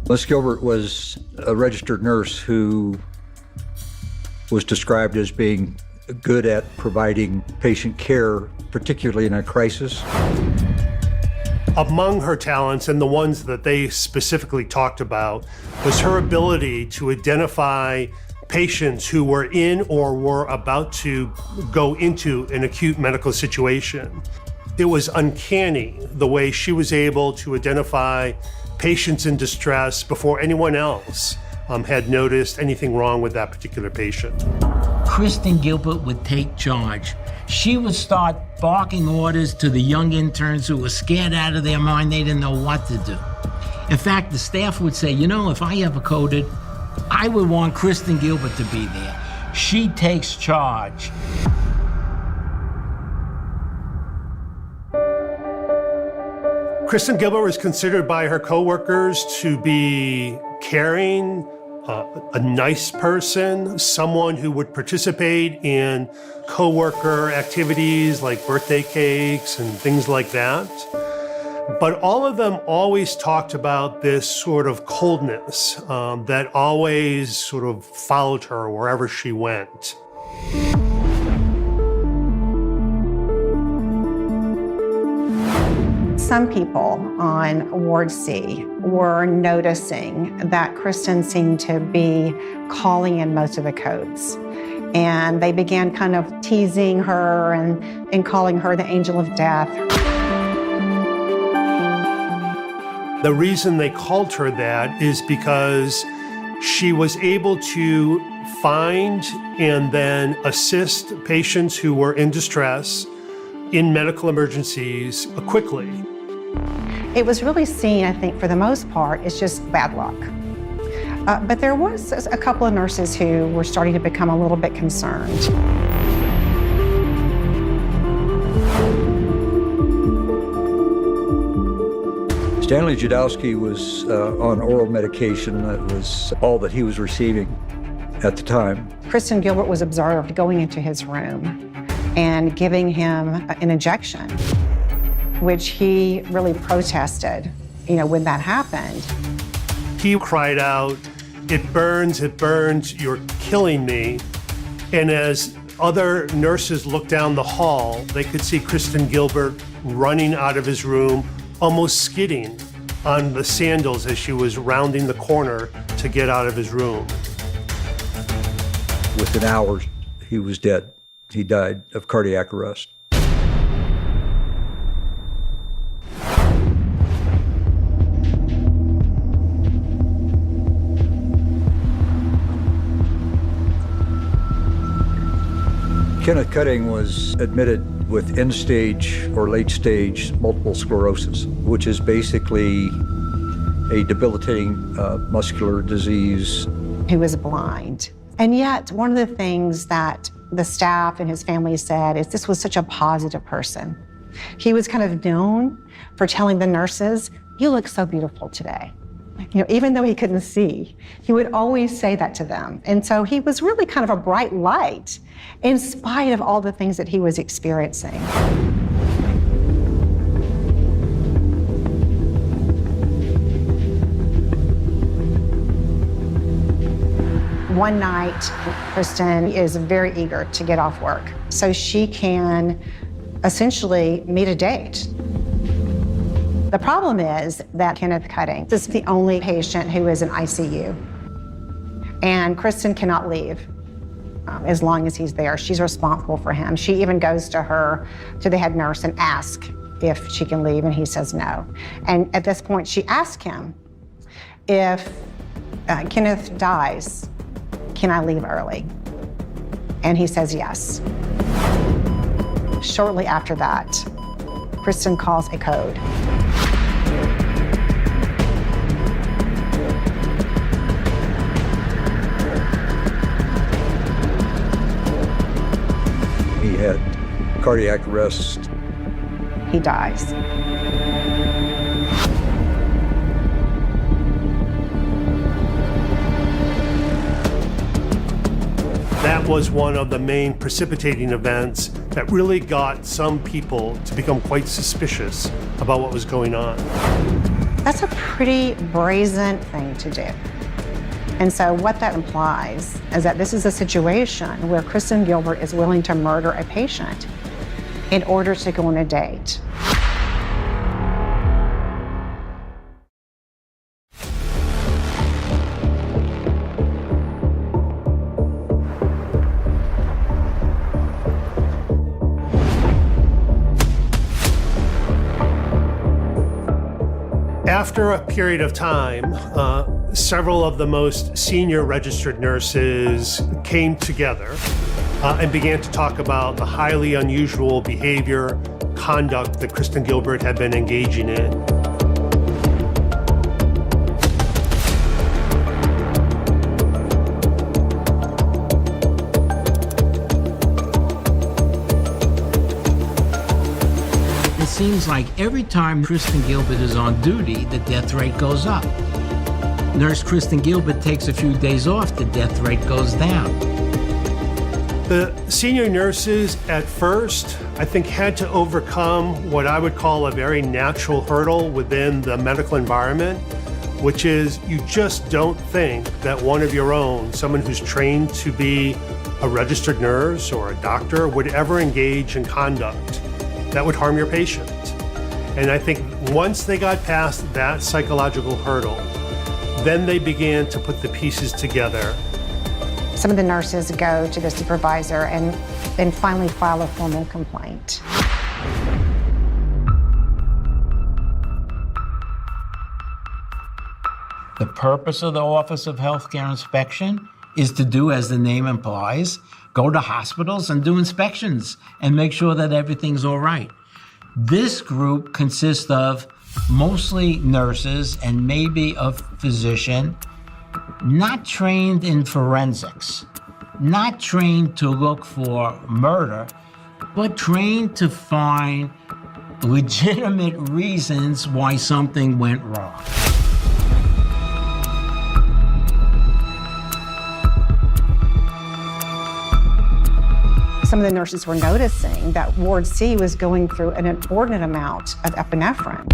Miss Gilbert was a registered nurse who was described as being good at providing patient care, particularly in a crisis. Among her talents, and the ones that they specifically talked about, was her ability to identify patients who were in or were about to go into an acute medical situation. It was uncanny the way she was able to identify patients in distress before anyone else had noticed anything wrong with that particular patient. Kristen Gilbert would take charge. She would start barking orders to the young interns who were scared out of their mind. They didn't know what to do. In fact, the staff would say, you know, if I ever coded, I would want Kristen Gilbert to be there. She takes charge. Kristen Gilbert was considered by her coworkers to be caring, a nice person, someone who would participate in coworker activities like birthday cakes and things like that. But all of them always talked about this sort of coldness that always sort of followed her wherever she went. Some people on Ward C were noticing that Kristen seemed to be calling in most of the codes. And they began kind of teasing her and calling her the angel of death. The reason they called her that is because she was able to find and then assist patients who were in distress in medical emergencies quickly. It was really seen, I think, for the most part, as just bad luck. But there was a couple of nurses who were starting to become a little bit concerned. Stanley Jadowski was on oral medication. That was all that he was receiving at the time. Kristen Gilbert was observed going into his room and giving him an injection, which he really protested, when that happened. He cried out, it burns, you're killing me." And as other nurses looked down the hall, they could see Kristen Gilbert running out of his room, almost skidding on the sandals as she was rounding the corner to get out of his room. Within hours, he was dead. He died of cardiac arrest. Kenneth Cutting was admitted with end-stage or late-stage multiple sclerosis, which is basically a debilitating muscular disease. He was blind. And yet, one of the things that the staff and his family said is this was such a positive person. He was kind of known for telling the nurses, "You look so beautiful today." Even though he couldn't see, he would always say that to them. And so he was really kind of a bright light in spite of all the things that he was experiencing. One night, Kristen is very eager to get off work so she can essentially meet a date. The problem is that Kenneth Cutting is the only patient who is in ICU. And Kristen cannot leave as long as he's there. She's responsible for him. She even goes to the head nurse and asks if she can leave, and he says no. And at this point, she asks him, if Kenneth dies, can I leave early? And he says yes. Shortly after that, Kristen calls a code. had cardiac arrest. He dies. That was one of the main precipitating events that really got some people to become quite suspicious about what was going on. That's a pretty brazen thing to do. And so what that implies is that this is a situation where Kristen Gilbert is willing to murder a patient in order to go on a date. After a period of time, several of the most senior registered nurses came together and began to talk about the highly unusual behavior, conduct that Kristen Gilbert had been engaging in. It seems like every time Kristen Gilbert is on duty, the death rate goes up. Nurse Kristen Gilbert takes a few days off, the death rate goes down. The senior nurses at first, I think, had to overcome what I would call a very natural hurdle within the medical environment, which is you just don't think that one of your own, someone who's trained to be a registered nurse or a doctor, would ever engage in conduct that would harm your patient. And I think once they got past that psychological hurdle, then they began to put the pieces together. Some of the nurses go to the supervisor and then finally file a formal complaint. The purpose of the Office of Healthcare Inspection is to do as the name implies, go to hospitals and do inspections and make sure that everything's all right. This group consists of mostly nurses and maybe a physician, not trained in forensics, not trained to look for murder, but trained to find legitimate reasons why something went wrong. Some of the nurses were noticing that Ward C was going through an inordinate amount of epinephrine.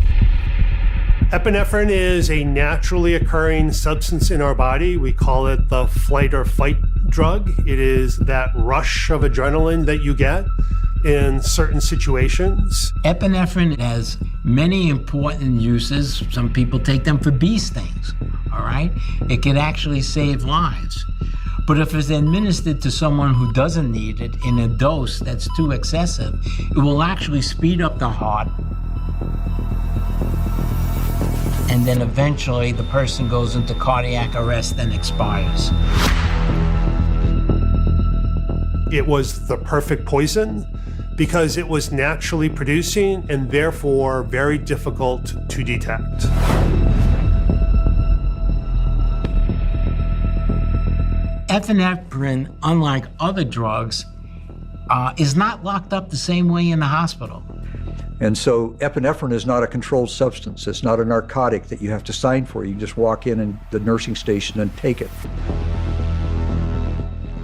Epinephrine is a naturally occurring substance in our body. We call it the flight or fight drug. It is that rush of adrenaline that you get in certain situations. Epinephrine has many important uses. Some people take them for bee stings, all right? It can actually save lives. But if it's administered to someone who doesn't need it in a dose that's too excessive, it will actually speed up the heart. And then eventually the person goes into cardiac arrest and expires. It was the perfect poison because it was naturally producing and therefore very difficult to detect. Epinephrine, unlike other drugs, is not locked up the same way in the hospital. And so epinephrine is not a controlled substance. It's not a narcotic that you have to sign for. You can just walk in the nursing station and take it.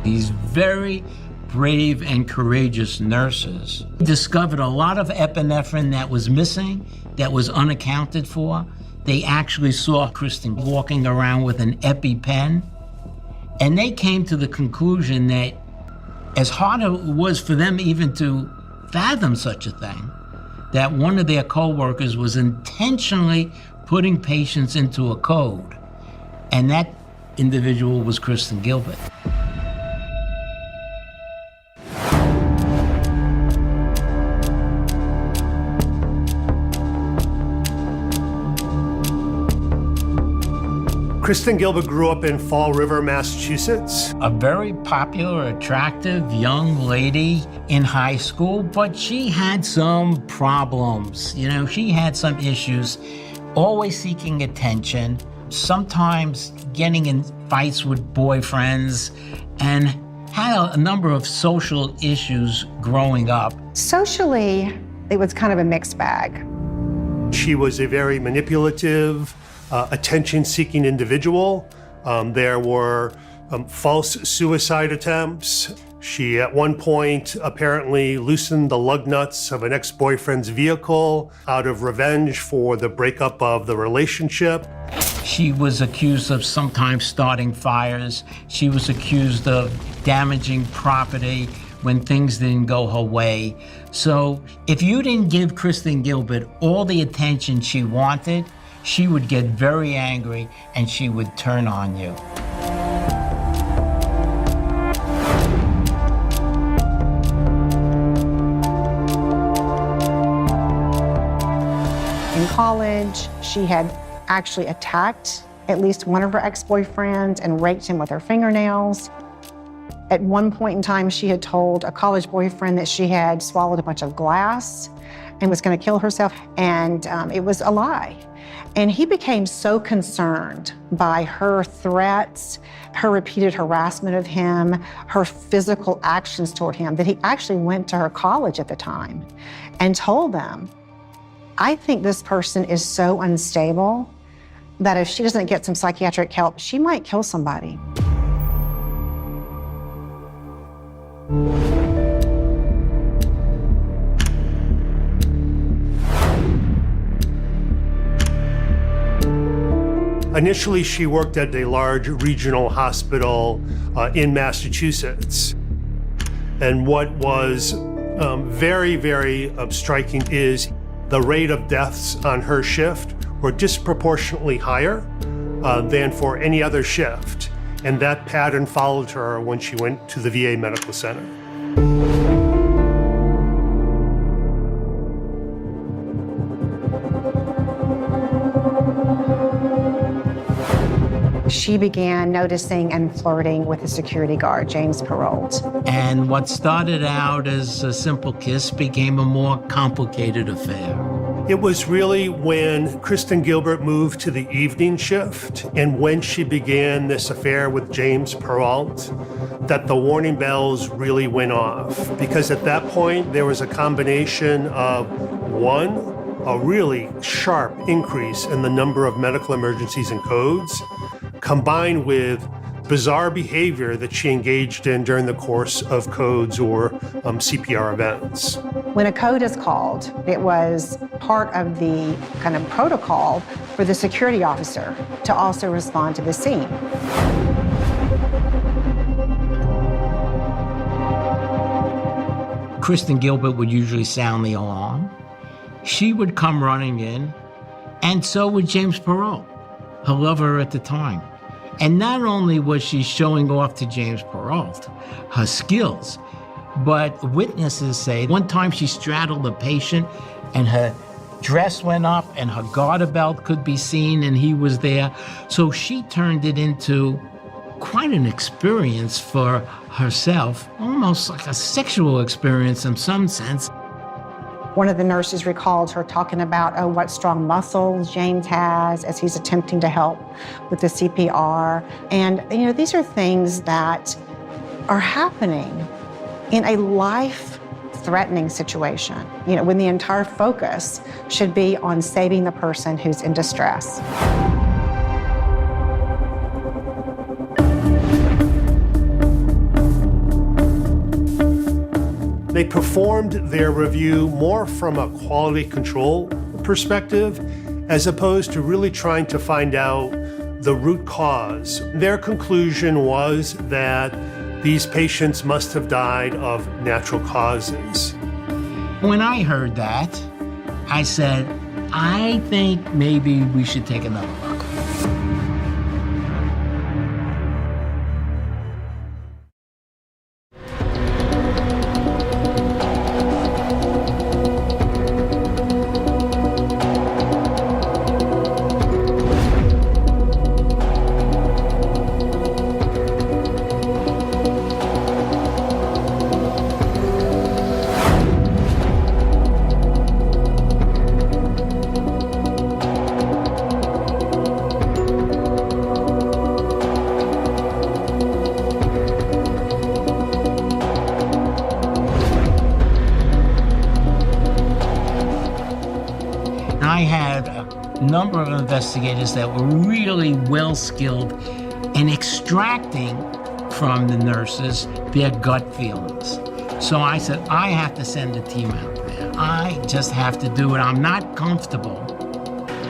These very brave and courageous nurses discovered a lot of epinephrine that was missing, that was unaccounted for. They actually saw Kristen walking around with an EpiPen. And they came to the conclusion that as hard as it was for them even to fathom such a thing, that one of their co-workers was intentionally putting patients into a code. And that individual was Kristen Gilbert. Kristen Gilbert grew up in Fall River, Massachusetts. A very popular, attractive young lady in high school, but she had some problems. You know, she had some issues, always seeking attention, sometimes getting in fights with boyfriends, and had a number of social issues growing up. Socially, it was kind of a mixed bag. She was a very manipulative, attention-seeking individual. There were false suicide attempts. She, at one point, apparently loosened the lug nuts of an ex-boyfriend's vehicle out of revenge for the breakup of the relationship. She was accused of sometimes starting fires. She was accused of damaging property when things didn't go her way. So if you didn't give Kristen Gilbert all the attention she wanted, she would get very angry and she would turn on you. In college, she had actually attacked at least one of her ex-boyfriends and raked him with her fingernails. At one point in time, she had told a college boyfriend that she had swallowed a bunch of glass and was going to kill herself, and it was a lie. And he became so concerned by her threats, her repeated harassment of him, her physical actions toward him, that he actually went to her college at the time and told them, I think this person is so unstable that if she doesn't get some psychiatric help, she might kill somebody. Initially, she worked at a large regional hospital in Massachusetts. And what was very, very striking is the rate of deaths on her shift were disproportionately higher than for any other shift. And that pattern followed her when she went to the VA Medical Center. She began noticing and flirting with the security guard, James Perrault. And what started out as a simple kiss became a more complicated affair. It was really when Kristen Gilbert moved to the evening shift and when she began this affair with James Perrault that the warning bells really went off. Because at that point, there was a combination of, one, a really sharp increase in the number of medical emergencies and codes, combined with bizarre behavior that she engaged in during the course of codes or CPR events. When a code is called, it was part of the kind of protocol for the security officer to also respond to the scene. Kristen Gilbert would usually sound the alarm. She would come running in, and so would James Perrault, her lover at the time. And not only was she showing off to James Perrault her skills, but witnesses say one time she straddled a patient and her dress went up and her garter belt could be seen and he was there. So she turned it into quite an experience for herself, almost like a sexual experience in some sense. One of the nurses recalled her talking about, oh, what strong muscles James has as he's attempting to help with the CPR. And, you know, these are things that are happening in a life-threatening situation, you know, when the entire focus should be on saving the person who's in distress. They performed their review more from a quality control perspective, as opposed to really trying to find out the root cause. Their conclusion was that these patients must have died of natural causes. When I heard that, I said, I think maybe we should take another look. I had a number of investigators that were really well skilled in extracting from the nurses their gut feelings. So I said, I have to send a team out there. I just have to do it. I'm not comfortable.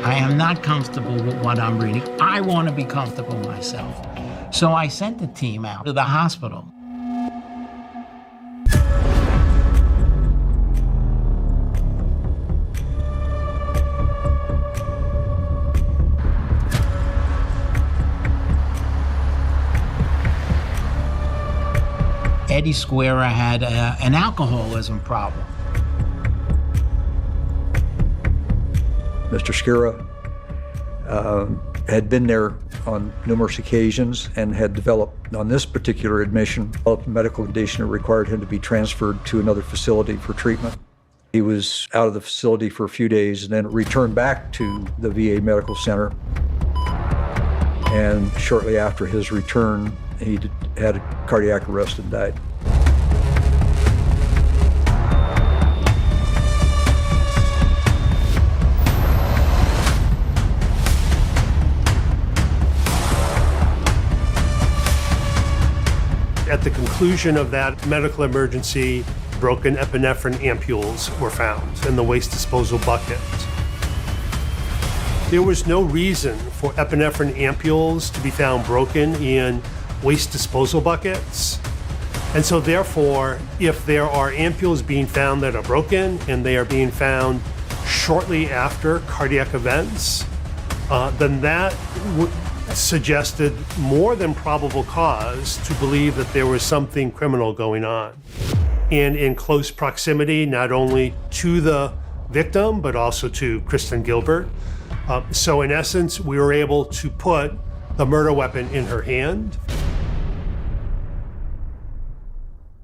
I am not comfortable with what I'm reading. I want to be comfortable myself. So I sent the team out to the hospital. Eddie Square had an alcoholism problem. Mr. Skira had been there on numerous occasions and had developed, on this particular admission, developed a medical condition that required him to be transferred to another facility for treatment. He was out of the facility for a few days and then returned back to the VA Medical Center. And shortly after his return, he had a cardiac arrest and died. At the conclusion of that medical emergency, broken epinephrine ampules were found in the waste disposal bucket. There was no reason for epinephrine ampules to be found broken in waste disposal buckets. And so therefore, if there are ampules being found that are broken and they are being found shortly after cardiac events, then that suggested more than probable cause to believe that there was something criminal going on. And in close proximity, not only to the victim, but also to Kristen Gilbert. So in essence, we were able to put the murder weapon in her hand.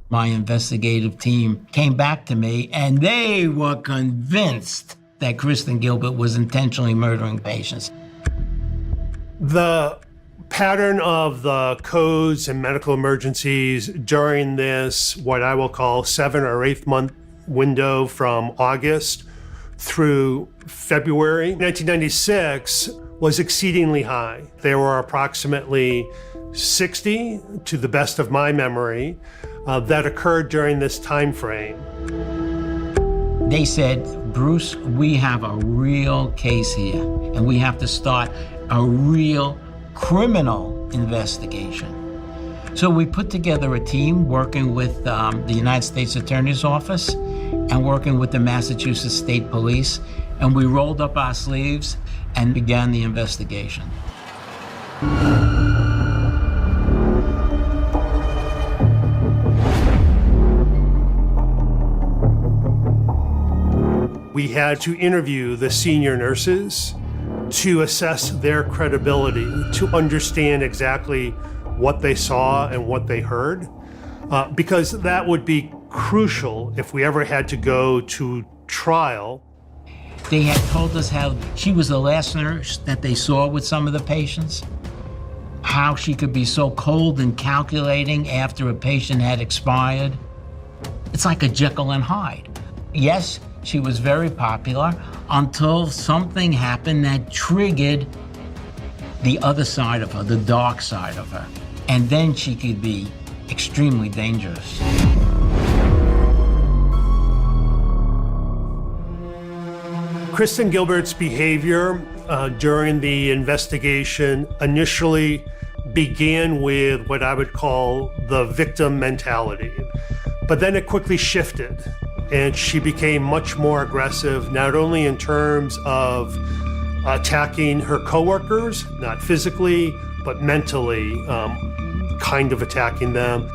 My investigative team came back to me and they were convinced that Kristen Gilbert was intentionally murdering patients. The pattern of the codes and medical emergencies during this, what I will call 7 or 8 month window from August through February 1996 was exceedingly high. There were approximately 60, to the best of my memory, that occurred during this time frame. They said, Bruce, we have a real case here, and we have to start a real criminal investigation. So we put together a team working with the United States Attorney's Office and working with the Massachusetts State Police, and we rolled up our sleeves and began the investigation. We had to interview the senior nurses to assess their credibility, to understand exactly what they saw and what they heard, because that would be crucial if we ever had to go to trial. They had told us how she was the last nurse that they saw with some of the patients, how she could be so cold and calculating after a patient had expired. It's like a Jekyll and Hyde. Yes, she was very popular until something happened that triggered the other side of her, the dark side of her. And then she could be extremely dangerous. Kristen Gilbert's behavior during the investigation initially began with what I would call the victim mentality, but then it quickly shifted. And she became much more aggressive, not only in terms of attacking her coworkers, not physically, but mentally, kind of attacking them.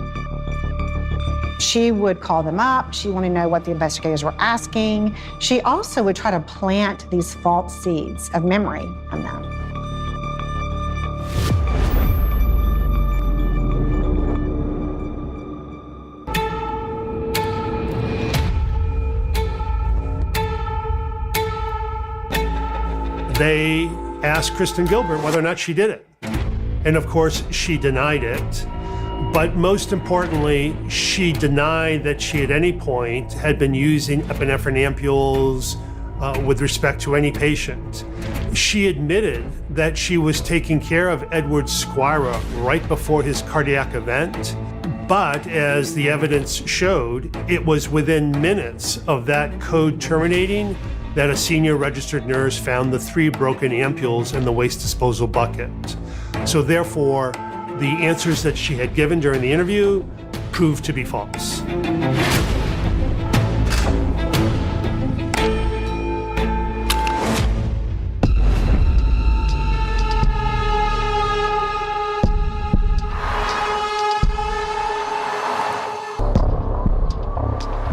She would call them up. She wanted to know what the investigators were asking. She also would try to plant these false seeds of memory on them. They asked Kristen Gilbert whether or not she did it. And of course, she denied it. But most importantly, she denied that she at any point had been using epinephrine ampules with respect to any patient. She admitted that she was taking care of Edward Squira right before his cardiac event, but as the evidence showed, it was within minutes of that code terminating that a senior registered nurse found the 3 broken ampules in the waste disposal bucket. So therefore, the answers that she had given during the interview proved to be false.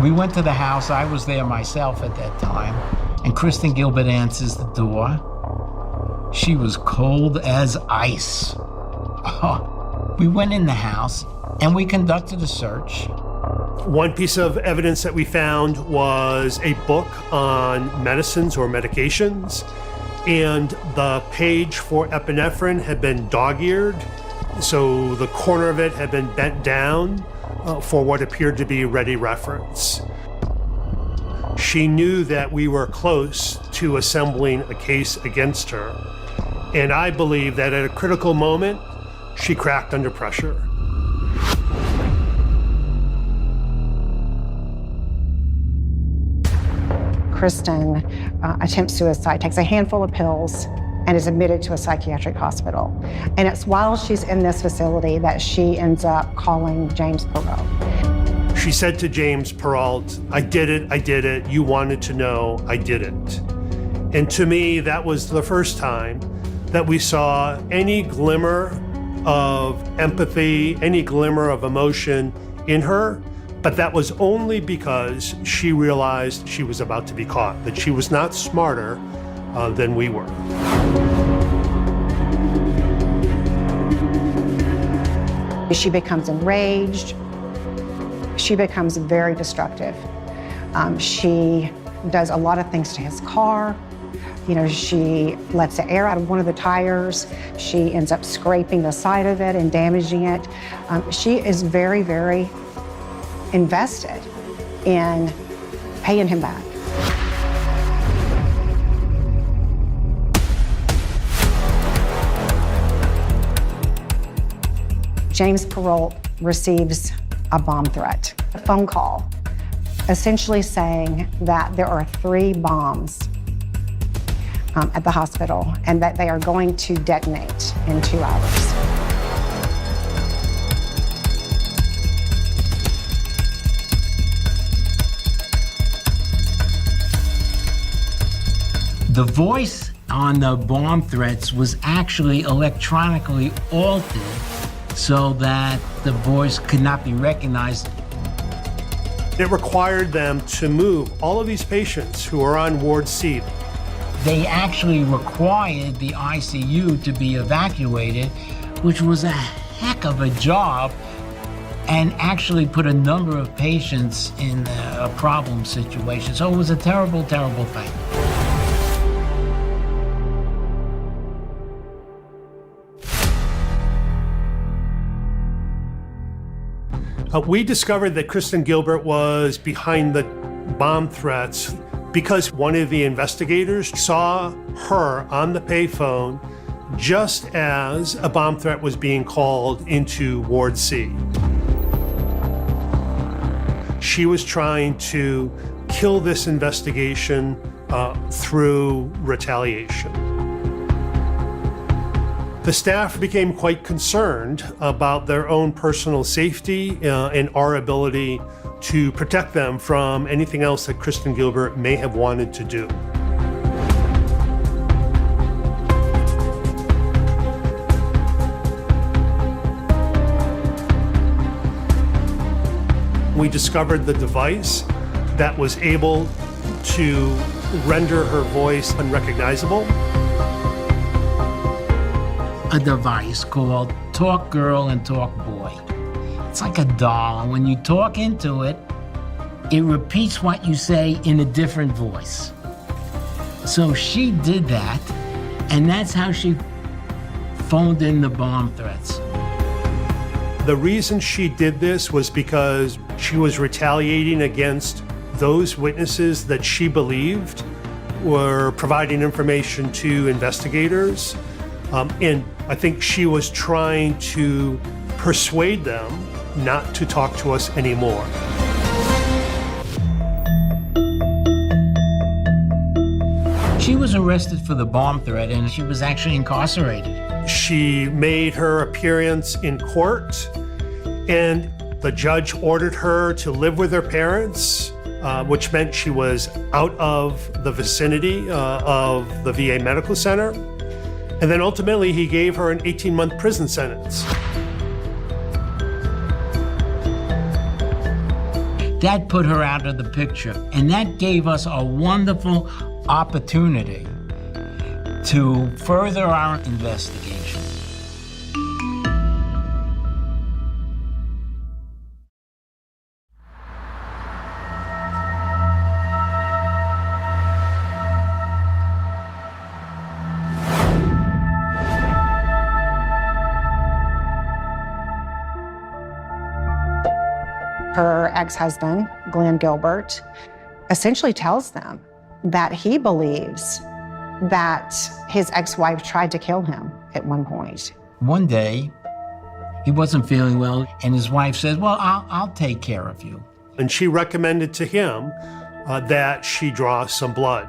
We went to the house. I was there myself at that time, and Kristen Gilbert answers the door. She was cold as ice. We went in the house and we conducted a search. One piece of evidence that we found was a book on medicines or medications, and the page for epinephrine had been dog-eared, so the corner of it had been bent down for what appeared to be ready reference. She knew that we were close to assembling a case against her, and I believe that at a critical moment, she cracked under pressure. Kristen attempts suicide, takes a handful of pills, and is admitted to a psychiatric hospital. And it's while she's in this facility that she ends up calling James Perrault. She said to James Perrault, I did it, you wanted to know, I did it. And to me, that was the first time that we saw any glimmer of empathy, any glimmer of emotion in her, but that was only because she realized she was about to be caught, that she was not smarter than we were. She becomes enraged. She becomes very destructive. She does a lot of things to his car. You know, she lets the air out of one of the tires. She ends up scraping the side of it and damaging it. She is very, very invested in paying him back. James Perrault receives a bomb threat, a phone call, essentially saying that there are 3 bombs at the hospital and that they are going to detonate in 2 hours. The voice on the bomb threats was actually electronically altered so that the voice could not be recognized. It required them to move all of these patients who are on Ward C. They actually required the ICU to be evacuated, which was a heck of a job, and actually put a number of patients in a problem situation. So it was a terrible, terrible thing. We discovered that Kristen Gilbert was behind the bomb threats because one of the investigators saw her on the payphone just as a bomb threat was being called into Ward C. She was trying to kill this investigation through retaliation. The staff became quite concerned about their own personal safety and our ability to protect them from anything else that Kristen Gilbert may have wanted to do. We discovered the device that was able to render her voice unrecognizable. A device called Talk Girl and Talk Boy. It's like a doll, and when you talk into it, it repeats what you say in a different voice. So she did that, and that's how she phoned in the bomb threats. The reason she did this was because she was retaliating against those witnesses that she believed were providing information to investigators. And I think she was trying to persuade them not to talk to us anymore. She was arrested for the bomb threat and she was actually incarcerated. She made her appearance in court, and the judge ordered her to live with her parents, which meant she was out of the vicinity of the VA Medical Center. And then ultimately, he gave her an 18-month prison sentence. That put her out of the picture, and that gave us a wonderful opportunity to further our investigation. Her ex-husband, Glenn Gilbert, essentially tells them that he believes that his ex-wife tried to kill him at one point. One day, he wasn't feeling well, and his wife says, well, I'll take care of you. And she recommended to him that she draw some blood.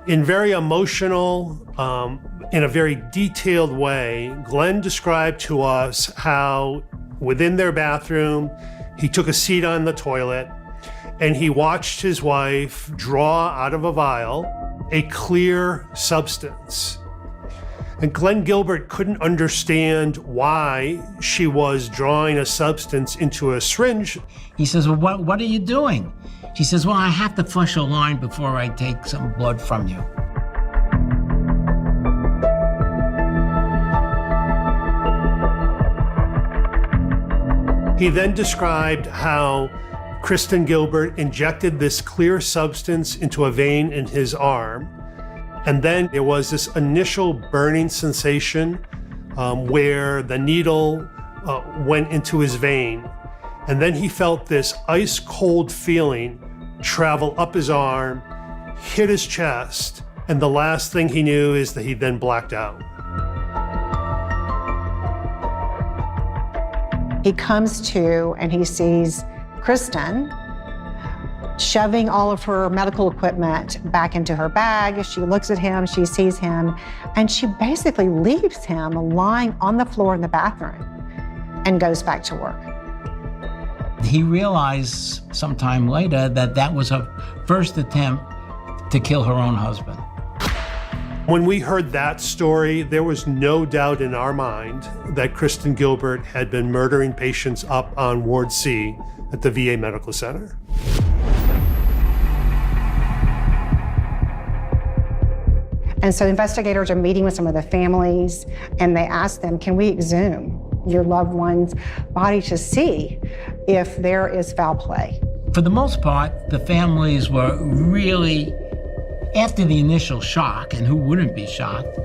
In very emotional, in a very detailed way, Glenn described to us how within their bathroom, he took a seat on the toilet and he watched his wife draw out of a vial a clear substance. And Glenn Gilbert couldn't understand why she was drawing a substance into a syringe. He says, well, what are you doing? She says, well, I have to flush a line before I take some blood from you. He then described how Kristen Gilbert injected this clear substance into a vein in his arm. And then there was this initial burning sensation where the needle went into his vein. And then he felt this ice cold feeling travel up his arm, hit his chest. And the last thing he knew is that he then blacked out. He comes to and he sees Kristen shoving all of her medical equipment back into her bag. She looks at him, she sees him, and she basically leaves him lying on the floor in the bathroom and goes back to work. He realized sometime later that that was her first attempt to kill her own husband. When we heard that story, there was no doubt in our mind that Kristen Gilbert had been murdering patients up on Ward C at the VA Medical Center. And so investigators are meeting with some of the families, and they ask them, can we exhume your loved one's body to see if there is foul play? For the most part, the families were really, after the initial shock, and who wouldn't be shocked,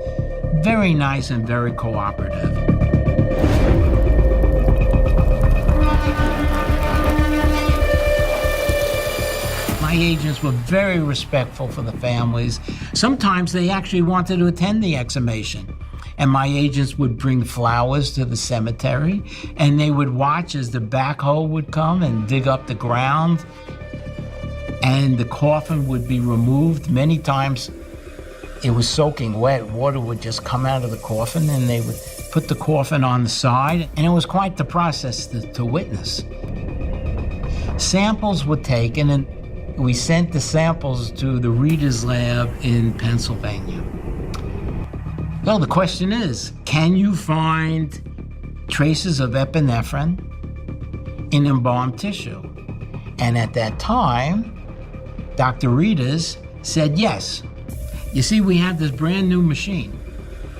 very nice and very cooperative. My agents were very respectful for the families. Sometimes they actually wanted to attend the exhumation. And my agents would bring flowers to the cemetery, and they would watch as the backhoe would come and dig up the ground, and the coffin would be removed. Many times it was soaking wet. Water would just come out of the coffin, and they would put the coffin on the side, and it was quite the process to witness. Samples were taken, and we sent the samples to the Reader's Lab in Pennsylvania. Well, the question is, can you find traces of epinephrine in embalmed tissue? And at that time, Dr. Reeders said yes. You see, we have this brand new machine.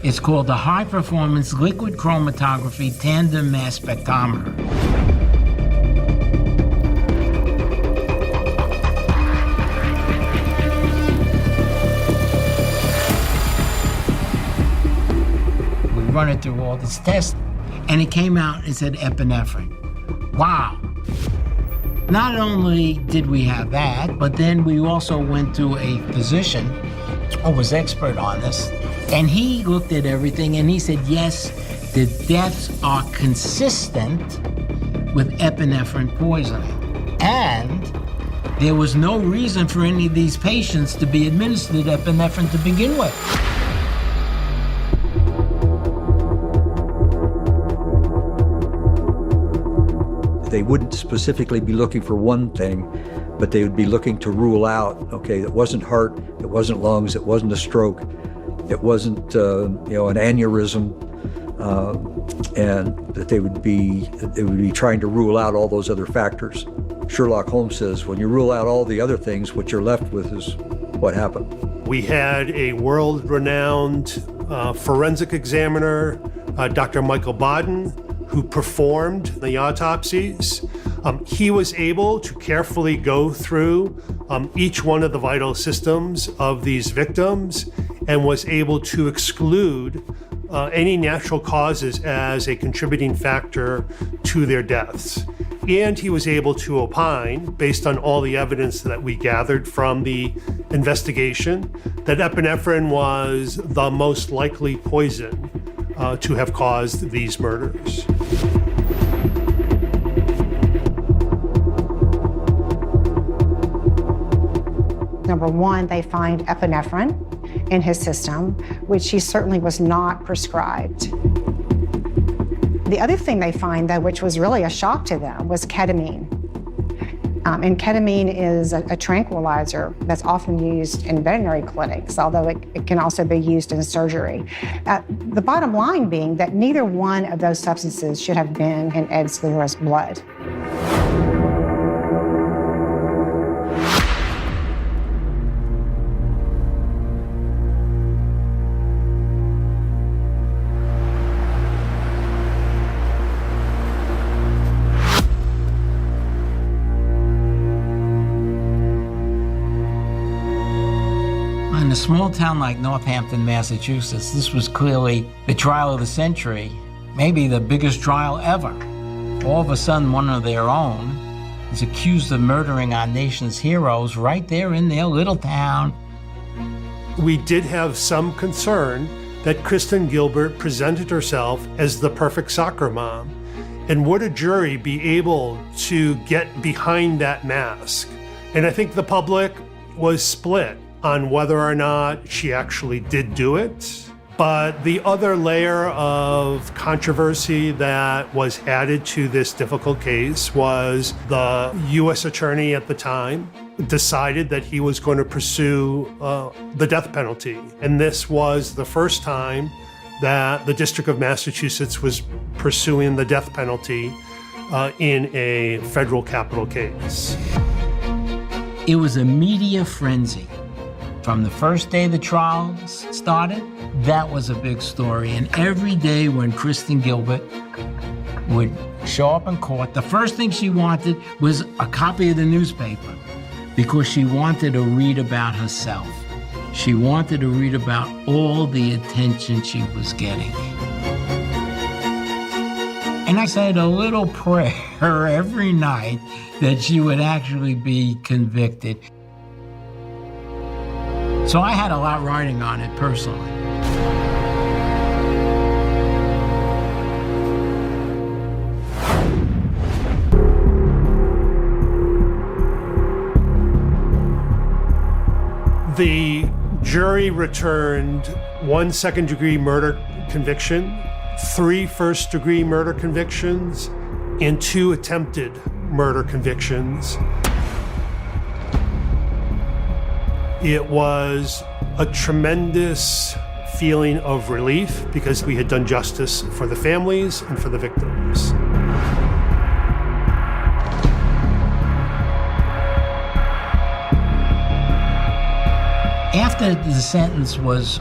It's called the High Performance Liquid Chromatography Tandem Mass Spectrometer. Run it through all this tests, and it came out and said epinephrine. Wow. Not only did we have that, but then we also went to a physician who was expert on this, and he looked at everything and he said, yes, the deaths are consistent with epinephrine poisoning. And there was no reason for any of these patients to be administered epinephrine to begin with. They wouldn't specifically be looking for one thing, but they would be looking to rule out, okay, it wasn't heart, it wasn't lungs, it wasn't a stroke, it wasn't, an aneurysm, and that they would be trying to rule out all those other factors. Sherlock Holmes says, when you rule out all the other things, what you're left with is what happened. We had a world-renowned forensic examiner, Dr. Michael Baden, who performed the autopsies. He was able to carefully go through each one of the vital systems of these victims and was able to exclude any natural causes as a contributing factor to their deaths. And he was able to opine, based on all the evidence that we gathered from the investigation, that epinephrine was the most likely poison to have caused these murders. Number one, they find epinephrine in his system, which he certainly was not prescribed. The other thing they find, though, which was really a shock to them, was ketamine. And ketamine is a tranquilizer that's often used in veterinary clinics, although it can also be used in surgery. The bottom line being that neither one of those substances should have been in Ed Scalera's blood. In a small town like Northampton, Massachusetts, this was clearly the trial of the century, maybe the biggest trial ever. All of a sudden, one of their own is accused of murdering our nation's heroes right there in their little town. We did have some concern that Kristen Gilbert presented herself as the perfect soccer mom. And would a jury be able to get behind that mask? And I think the public was split on whether or not she actually did do it. But the other layer of controversy that was added to this difficult case was the U.S. attorney at the time decided that he was going to pursue the death penalty. And this was the first time that the District of Massachusetts was pursuing the death penalty in a federal capital case. It was a media frenzy. From the first day the trial started, that was a big story. And every day when Kristen Gilbert would show up in court, the first thing she wanted was a copy of the newspaper because she wanted to read about herself. She wanted to read about all the attention she was getting. And I said a little prayer every night that she would actually be convicted. So I had a lot riding on it personally. The jury returned 1 second-degree murder conviction, 3 first-degree murder convictions, and 2 attempted murder convictions. It was a tremendous feeling of relief because we had done justice for the families and for the victims. After the sentence was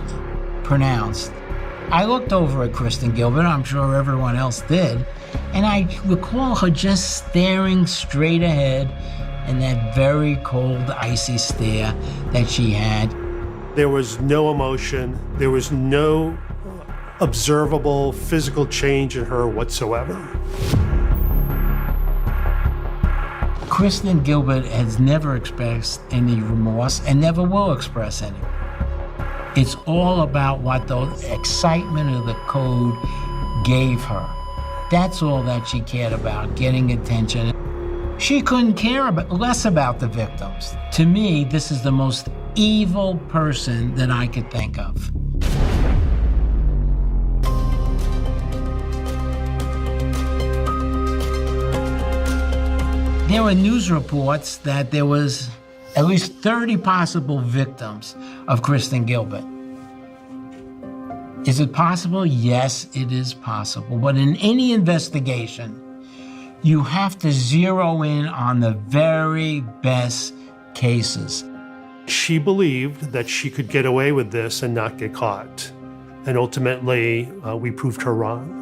pronounced, I looked over at Kristen Gilbert, I'm sure everyone else did, and I recall her just staring straight ahead and that very cold, icy stare that she had. There was no emotion. There was no observable physical change in her whatsoever. Kristen Gilbert has never expressed any remorse and never will express any. It's all about what the excitement of the code gave her. That's all that she cared about, getting attention. She couldn't care less about the victims. To me, this is the most evil person that I could think of. There were news reports that there was at least 30 possible victims of Kristen Gilbert. Is it possible? Yes, it is possible. But in any investigation, you have to zero in on the very best cases. She believed that she could get away with this and not get caught. And ultimately, we proved her wrong.